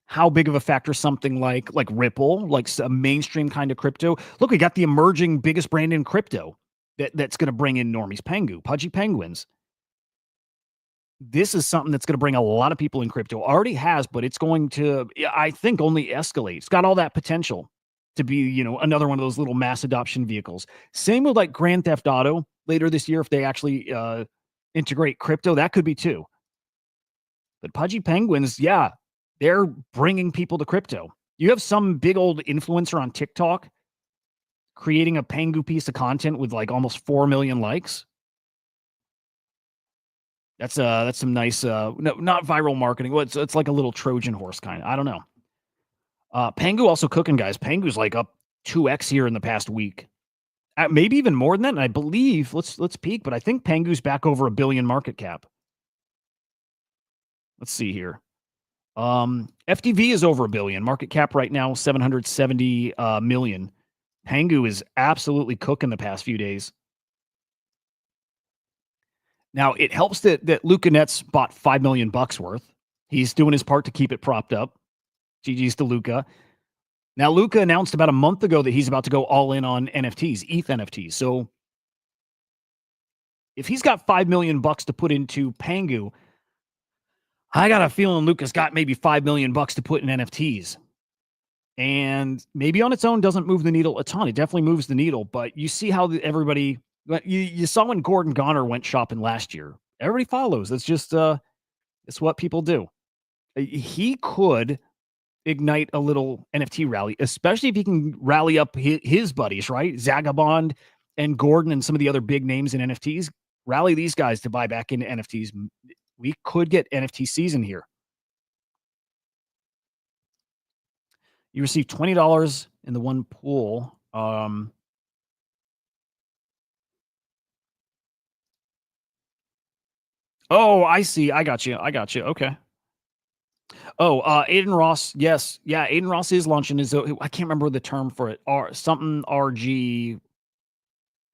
how big of a factor something like Ripple, like a mainstream kind of crypto. Look, we got the emerging biggest brand in crypto that's going to bring in normies. Pudgy Penguins. This is something that's going to bring a lot of people in crypto. Already has, but it's going to, I think, only escalate. It's got all that potential to be, another one of those little mass adoption vehicles. Same with like Grand Theft Auto later this year. If they actually integrate crypto, that could be too. But Pudgy Penguins, yeah, they're bringing people to crypto. You have some big old influencer on TikTok creating a Pengu piece of content with like almost 4 million likes. That's some nice, no, not viral marketing. Well, it's like a little Trojan horse kind of. I don't know. Pengu also cooking, guys. Pengu's like up 2x here in the past week. Maybe even more than that. And I believe, let's peek, but I think Pengu's back over $1 billion market cap. Let's see here. FDV is over $1 billion. Market cap right now, 770 million. Pengu is absolutely cooking the past few days. Now, it helps that Luca Nets bought $5 million worth. He's doing his part to keep it propped up. GG's to Luca. Now, Luca announced about a month ago that he's about to go all in on NFTs, ETH NFTs. So if he's got $5 million to put into Pengu, I got a feeling Luca's got maybe $5 million to put in NFTs. And maybe on its own doesn't move the needle a ton. It definitely moves the needle, but you see how everybody, you saw when Gordon Goner went shopping last year. Everybody follows. It's just, it's what people do. He could ignite a little NFT rally, especially if he can rally up his buddies, right? Zagabond and Gordon and some of the other big names in NFTs. Rally these guys to buy back into NFTs. We could get NFT season here. You receive $20 in the one pool. Oh, I see. I got you. Okay. Oh, Aiden Ross. Yes. Yeah. Aiden Ross is launching his, I can't remember the term for it. Something RG,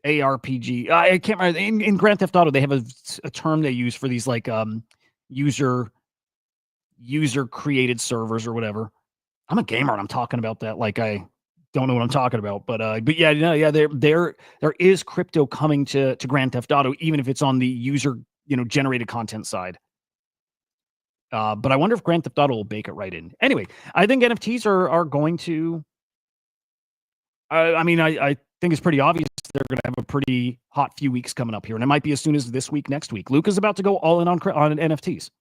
ARPG. I can't remember. In Grand Theft Auto, they have a term they use for these like user created servers or whatever. I'm a gamer and I'm talking about that like I don't know what I'm talking about. But yeah, there is crypto coming to Grand Theft Auto, even if it's on the user generated content side. But I wonder if Grand Theft Auto will bake it right in. Anyway, I think NFTs are going to. I mean, I think it's pretty obvious they're going to have a pretty hot few weeks coming up here, and it might be as soon as this week, next week. Luca's about to go all in on NFTs.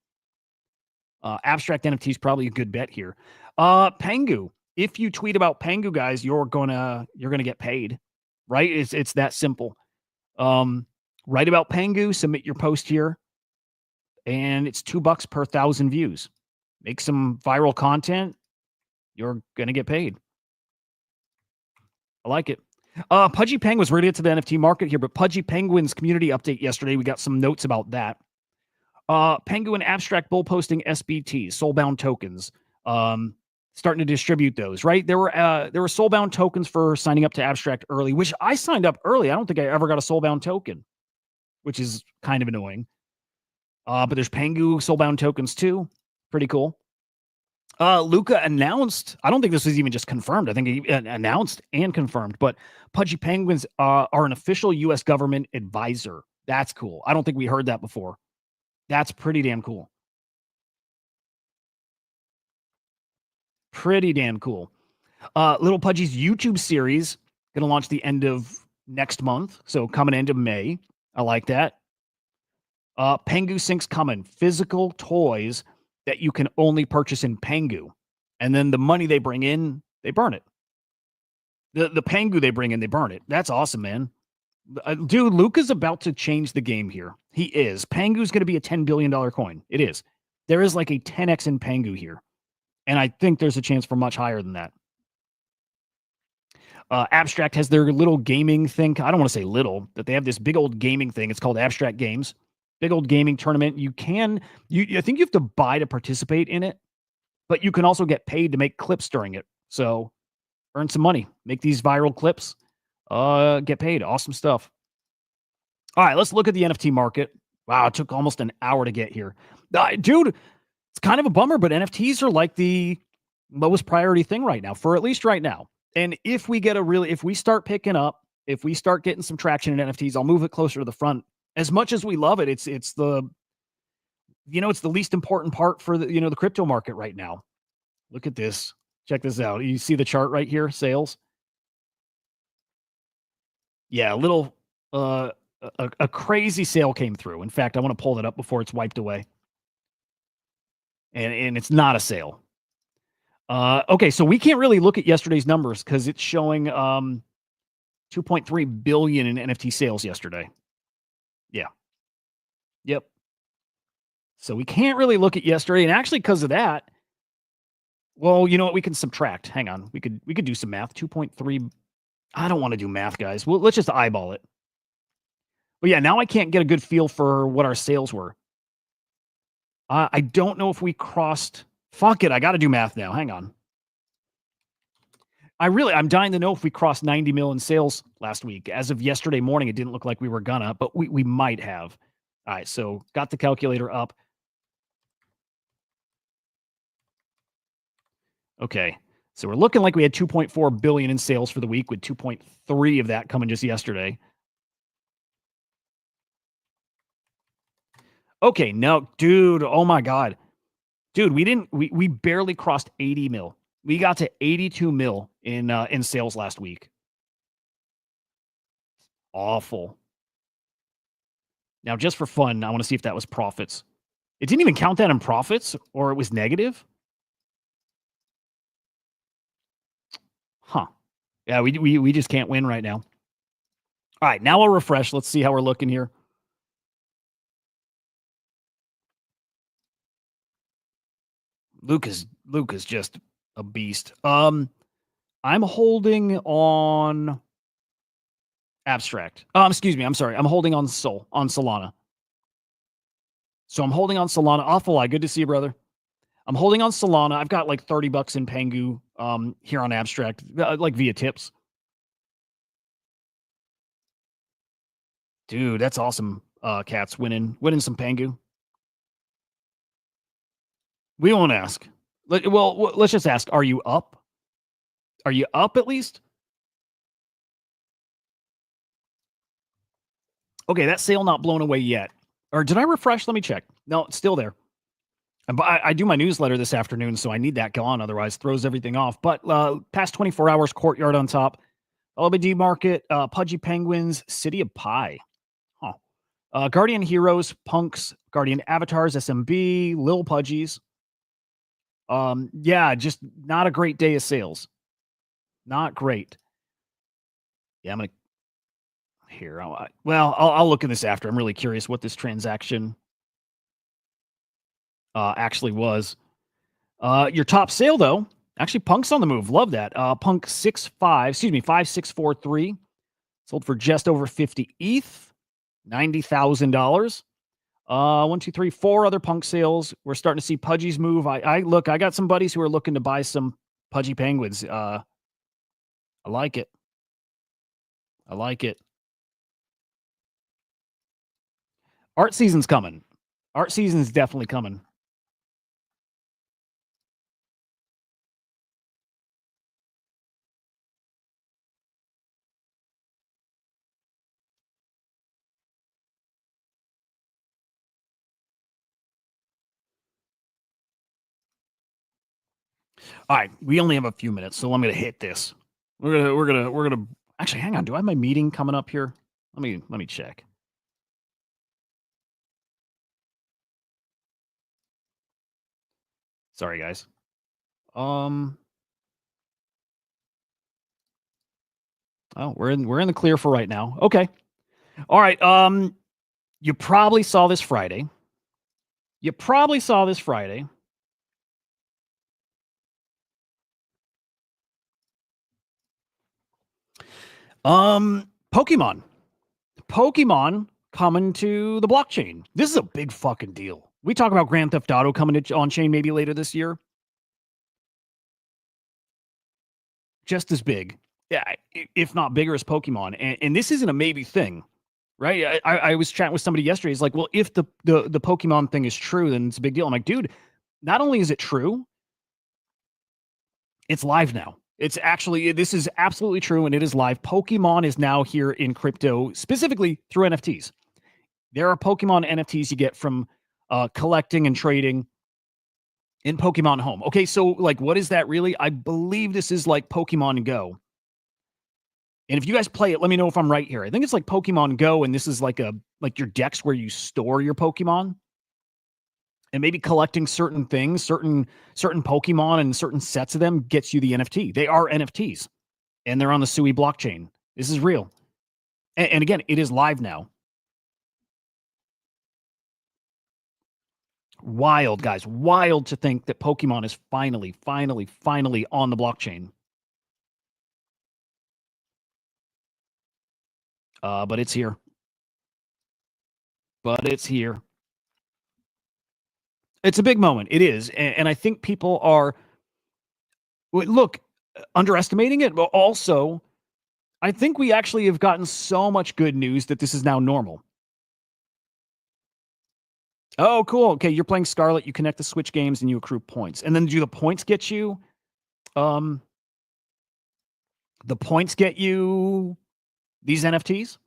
Abstract NFTs probably a good bet here. Pengu. If you tweet about Pengu, guys, you're gonna get paid, right? It's that simple. Write about Pengu, submit your post here, and it's $2 per 1,000 views. Make some viral content. you're going to get paid. I like it. Pudgy Penguins, we're going to get to the NFT market here, but Pudgy Penguins community update yesterday. We got some notes about that. Penguin Abstract Bull posting SBT, soulbound tokens. Starting to distribute those, right? There were soulbound tokens for signing up to Abstract early, which I signed up early. I don't think I ever got a soulbound token, which is kind of annoying. But there's Pengu soulbound tokens too. Pretty cool. Luca announced, I don't think this was even just confirmed. I think he announced and confirmed, but Pudgy Penguins are an official U.S. government advisor. That's cool. I don't think we heard that before. That's pretty damn cool. Pretty damn cool. Little Pudgy's YouTube series going to launch the end of next month. So coming into May. I like that. Pengu Sync's coming. Physical toys that you can only purchase in Pengu. And then the money they bring in, they burn it. The Pengu they bring in, they burn it. That's awesome, man. Dude, Luca's about to change the game here. He is. Pengu's going to be a $10 billion coin. It is. There is like a 10x in Pengu here. And I think there's a chance for much higher than that. Abstract has their little gaming thing. I don't want to say little, but they have this big old gaming thing. It's called Abstract Games. Big old gaming tournament. I think you have to buy to participate in it, but you can also get paid to make clips during it. So earn some money. Make these viral clips. Get paid. Awesome stuff. All right, let's look at the NFT market. Wow, it took almost an hour to get here. Dude, it's kind of a bummer, but NFTs are like the lowest priority thing right now, for at least right now. And if we start picking up, if we start getting some traction in NFTs, I'll move it closer to the front. As much as we love it, it's the least important part for the crypto market right now. Look at this. Check this out. You see the chart right here, sales. Yeah, a crazy sale came through. In fact, I want to pull that up before it's wiped away. And it's not a sale. Okay, so we can't really look at yesterday's numbers because it's showing 2.3 billion in NFT sales yesterday. Yeah. Yep. So we can't really look at yesterday, and actually because of that, well, you know what? We can subtract. Hang on. We could do some math. 2.3. I don't want to do math, guys. Well, let's just eyeball it. But yeah, now I can't get a good feel for what our sales were. I don't know if we crossed. Fuck it. I got to do math now. Hang on. I'm dying to know if we crossed 90 mil in sales last week. As of yesterday morning, it didn't look like we were gonna, but we might have. All right. So got the calculator up. Okay. So we're looking like we had 2.4 billion in sales for the week, with 2.3 of that coming just yesterday. Okay, no, dude, oh my God. Dude, we barely crossed 80 mil. We got to 82 mil in sales last week. Awful. Now, just for fun, I want to see if that was profits. It didn't even count that in profits, or it was negative. Huh. Yeah, we just can't win right now. All right, now I'll refresh. Let's see how we're looking here. Luke is just a beast. I'm holding on Abstract. Excuse me. I'm sorry. I'm holding on Solana. So I'm holding on Solana. Awful lot. Good to see you, brother. I'm holding on Solana. I've got like $30 in Pengu here on Abstract, like via tips. Dude, that's awesome. Cats winning some Pengu. We won't ask. Well, let's just ask, are you up? Are you up at least? Okay, that sale not blown away yet. Or did I refresh? Let me check. No, it's still there. I do my newsletter this afternoon, so I need that gone. Otherwise, throws everything off. But past 24 hours, Courtyard on top. LBD Market, Pudgy Penguins, City of Pie. Huh. Guardian Heroes, Punks, Guardian Avatars, SMB, Lil Pudgies. Yeah, just not a great day of sales. Not great. Yeah, I'm gonna here. I'll look at this after. I'm really curious what this transaction actually was. Your top sale though, Actually, Punk's on the move. Love that. Punk 5643 sold for just over 50 ETH, $90,000. 1, 2, 3, 4 other Punk sales. We're starting to see Pudgies move. I got some buddies who are looking to buy some Pudgy Penguins. I like it. I like it. Art season's coming. Art season's definitely coming. All right, we only have a few minutes, so I'm gonna hit this. We're gonna actually hang on. Do I have my meeting coming up here? Let me check. Sorry, guys. Oh, we're in the clear for right now. Okay. All right. You probably saw this Friday. Pokemon. Pokemon coming to the blockchain. This is a big fucking deal. We talk about Grand Theft Auto coming to on chain maybe later this year. Just as big. Yeah, if not bigger as Pokemon. And this isn't a maybe thing, right? I was chatting with somebody yesterday. He's like, well, if the Pokemon thing is true, then it's a big deal. I'm like, dude, not only is it true, it's live now. This is absolutely true, and it is live. Pokemon is now here in crypto, specifically through NFTs. There are Pokemon NFTs you get from collecting and trading in Pokemon Home. Okay, so like, what is that really? I believe this is like Pokemon Go. And if you guys play it, let me know if I'm right here. I think it's like Pokemon Go, and this is like your decks where you store your Pokemon. And maybe collecting certain things, certain Pokemon and certain sets of them gets you the NFT. They are NFTs, and they're on the Sui blockchain. This is real. And again, it is live now. Wild, guys. Wild to think that Pokemon is finally on the blockchain. But it's here. It's a big moment. It is. And I think people are, underestimating it, but also I think we actually have gotten so much good news that this is now normal. Oh, cool. Okay, you're playing Scarlet, you connect the Switch games and you accrue points. And then do the points get you these NFTs?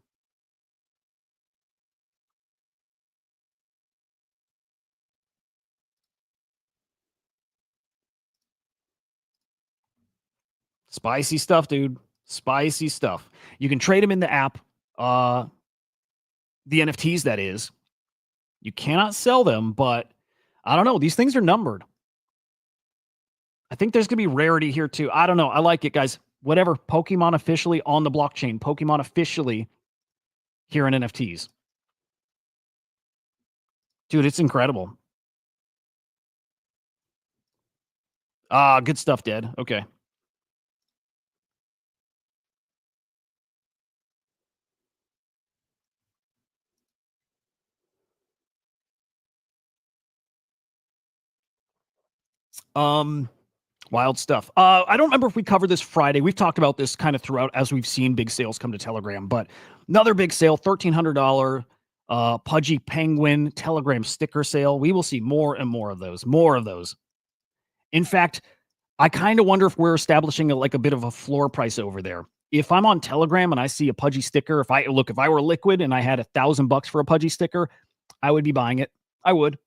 Spicy stuff, dude. Spicy stuff. You can trade them in the app. The NFTs, that is. You cannot sell them, but I don't know. These things are numbered. I think there's going to be rarity here too. I don't know. I like it, guys. Whatever. Pokemon officially on the blockchain. Pokemon officially here in NFTs. Dude, it's incredible. Good stuff, Dead. Okay. Wild stuff. I don't remember if we covered this Friday. We've talked about this kind of throughout as we've seen big sales come to Telegram, but another big sale, $1,300 Pudgy Penguin Telegram sticker sale. We will see more and more of those. In fact, I kind of wonder if we're establishing a bit of a floor price over there. If I'm on Telegram and I see a Pudgy sticker, if I were liquid and I had $1,000 for a Pudgy sticker, I would be buying it. I would.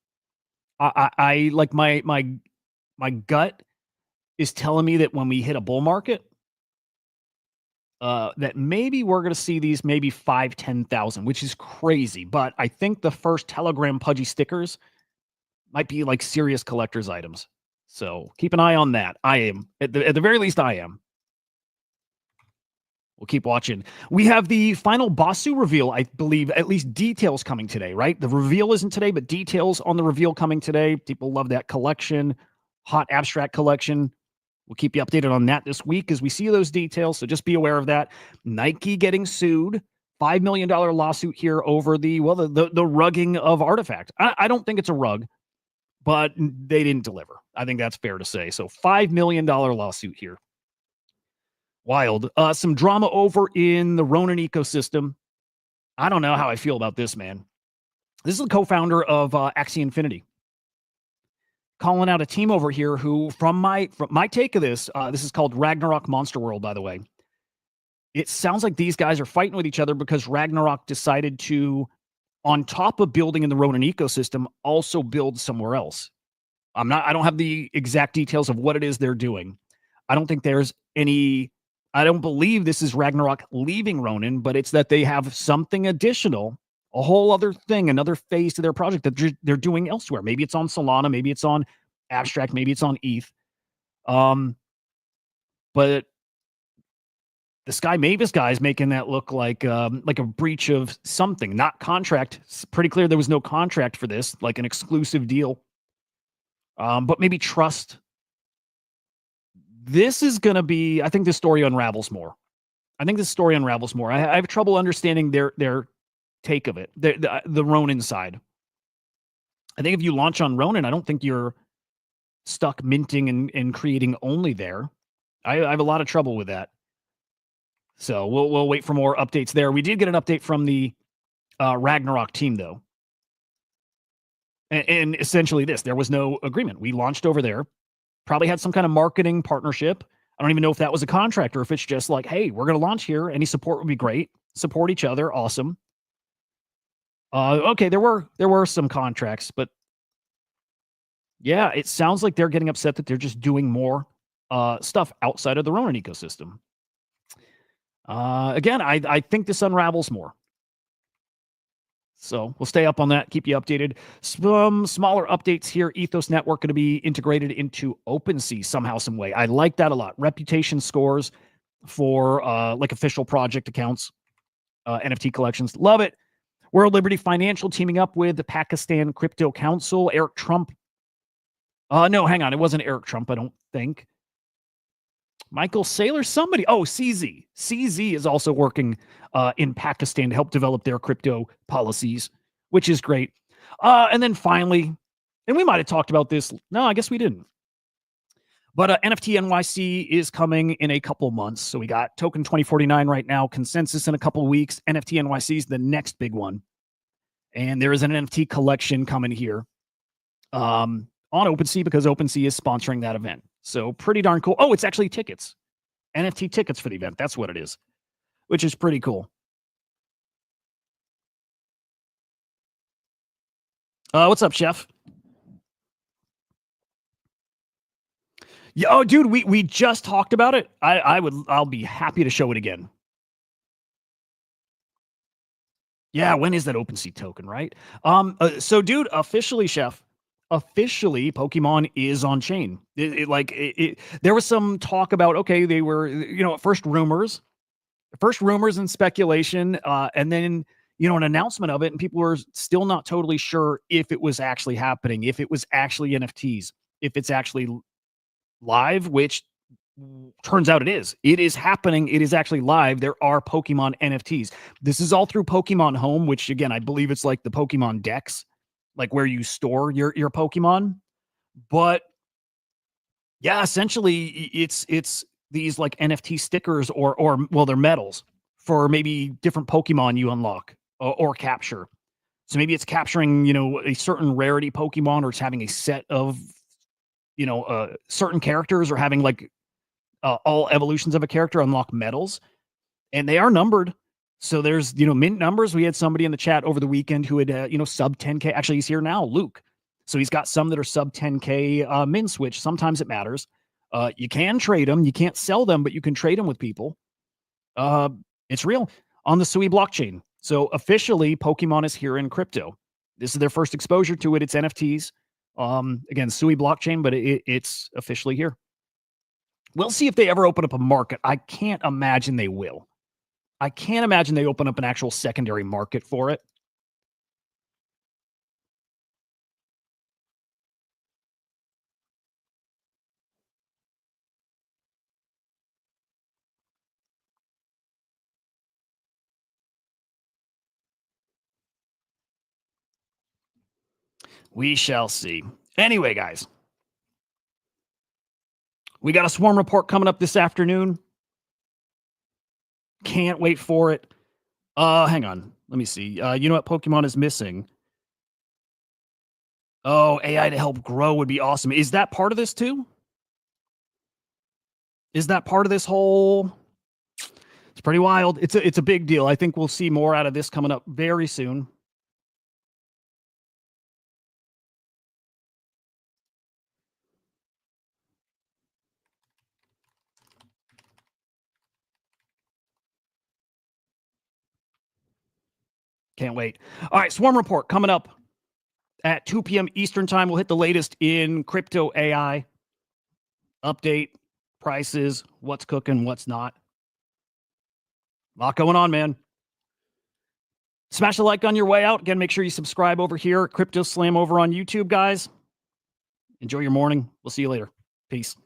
I like my gut is telling me that when we hit a bull market, that maybe we're going to see these maybe 5,000-10,000, which is crazy. But I think the first Telegram Pudgy stickers might be like serious collector's items. So keep an eye on that. I am at the very least. I am. We'll keep watching. We have the final Basu reveal, I believe, at least details coming today, right? The reveal isn't today, but details on the reveal coming today. People love that collection, hot abstract collection. We'll keep you updated on that this week as we see those details. So just be aware of that. Nike getting sued. $5 million lawsuit here over the rugging of Artifact. I don't think it's a rug, but they didn't deliver. I think that's fair to say. So $5 million lawsuit here. Wild. Some drama over in the Ronin ecosystem. I don't know how I feel about this, man. This is the co-founder of Axie Infinity. Calling out a team over here who, from my take of this is called Ragnarok Monster World, by the way. It sounds like these guys are fighting with each other because Ragnarok decided to, on top of building in the Ronin ecosystem, also build somewhere else. I don't have the exact details of what it is they're doing. I don't think there's any, I don't believe this is Ragnarok leaving Ronin, but it's that they have something additional, a whole other thing, another phase to their project that they're doing elsewhere. Maybe it's on Solana, maybe it's on Abstract, maybe it's on ETH. But the Sky Mavis guy is making that look like a breach of something, not contract. It's pretty clear there was no contract for this, like an exclusive deal. But maybe trust. This is going to be, I think this story unravels more. I have trouble understanding their take of it, the Ronin side. I think if you launch on Ronin, I don't think you're stuck minting and creating only there. I have a lot of trouble with that. So we'll wait for more updates there. We did get an update from the Ragnarok team, though. And essentially there was no agreement. We launched over there, probably had some kind of marketing partnership. I don't even know if that was a contract or if it's just like, hey, we're going to launch here. Any support would be great. Support each other. Awesome. Okay, there were some contracts, but yeah, it sounds like they're getting upset that they're just doing more stuff outside of the Ronin ecosystem. Again, I think this unravels more. So we'll stay up on that, keep you updated. Some smaller updates here. Ethos Network going to be integrated into OpenSea somehow, some way. I like that a lot. Reputation scores for like official project accounts, NFT collections. Love it. World Liberty Financial teaming up with the Pakistan Crypto Council. Eric Trump. No, hang on. It wasn't Eric Trump, I don't think. Michael Saylor, somebody. Oh, CZ. CZ is also working in Pakistan to help develop their crypto policies, which is great. And then finally, and we might have talked about this. No, I guess we didn't. But NFT NYC is coming in a couple months. So we got Token 2049 right now, Consensus in a couple of weeks. NFT NYC is the next big one. And there is an NFT collection coming here on OpenSea because OpenSea is sponsoring that event. So pretty darn cool. Oh, it's actually tickets. NFT tickets for the event. That's what it is, which is pretty cool. What's up, Chef? Yeah, oh, dude, we just talked about it. I'll be happy to show it again. Yeah, when is that OpenSea token, right? So, dude, officially, Chef, Pokemon is on chain. There was some talk about, okay, they were, at first rumors and speculation, and then, an announcement of it, and people were still not totally sure if it was actually happening, if it was actually NFTs, if it's actually live, which turns out it is. It is happening. It is actually live. There are Pokemon NFTs. This is all through Pokemon Home, which again, I believe it's like the Pokemon Dex, like where you store your Pokemon. But yeah, essentially it's these like NFT stickers or they're medals for maybe different Pokemon you unlock or capture. So maybe it's capturing, a certain rarity Pokemon, or it's having a set of, certain characters, or having like all evolutions of a character unlock medals, and they are numbered. So there's, mint numbers. We had somebody in the chat over the weekend who had, sub 10K. Actually, he's here now, Luke. So he's got some that are sub 10K mints, which sometimes it matters. You can trade them. You can't sell them, but you can trade them with people. It's real on the Sui blockchain. So officially, Pokemon is here in crypto. This is their first exposure to it. It's NFTs. Again, Sui blockchain, but it's officially here. We'll see if they ever open up a market. I can't imagine they will. I can't imagine they open up an actual secondary market for it. We shall see. Anyway, guys, we got a swarm report coming up this afternoon. Can't wait for it. Hang on. Let me see. You know what Pokemon is missing? Oh, AI to help grow would be awesome. Is that part of this too? Is that part of this whole? It's pretty wild. It's a big deal. I think we'll see more out of this coming up very soon. Can't wait. All right, swarm report coming up at 2 p.m. Eastern time. We'll hit the latest in crypto AI update, prices, what's cooking, what's not. A lot going on, man. Smash a like on your way out. Again, make sure you subscribe over here. Crypto Slam over on YouTube, guys. Enjoy your morning. We'll see you later. Peace.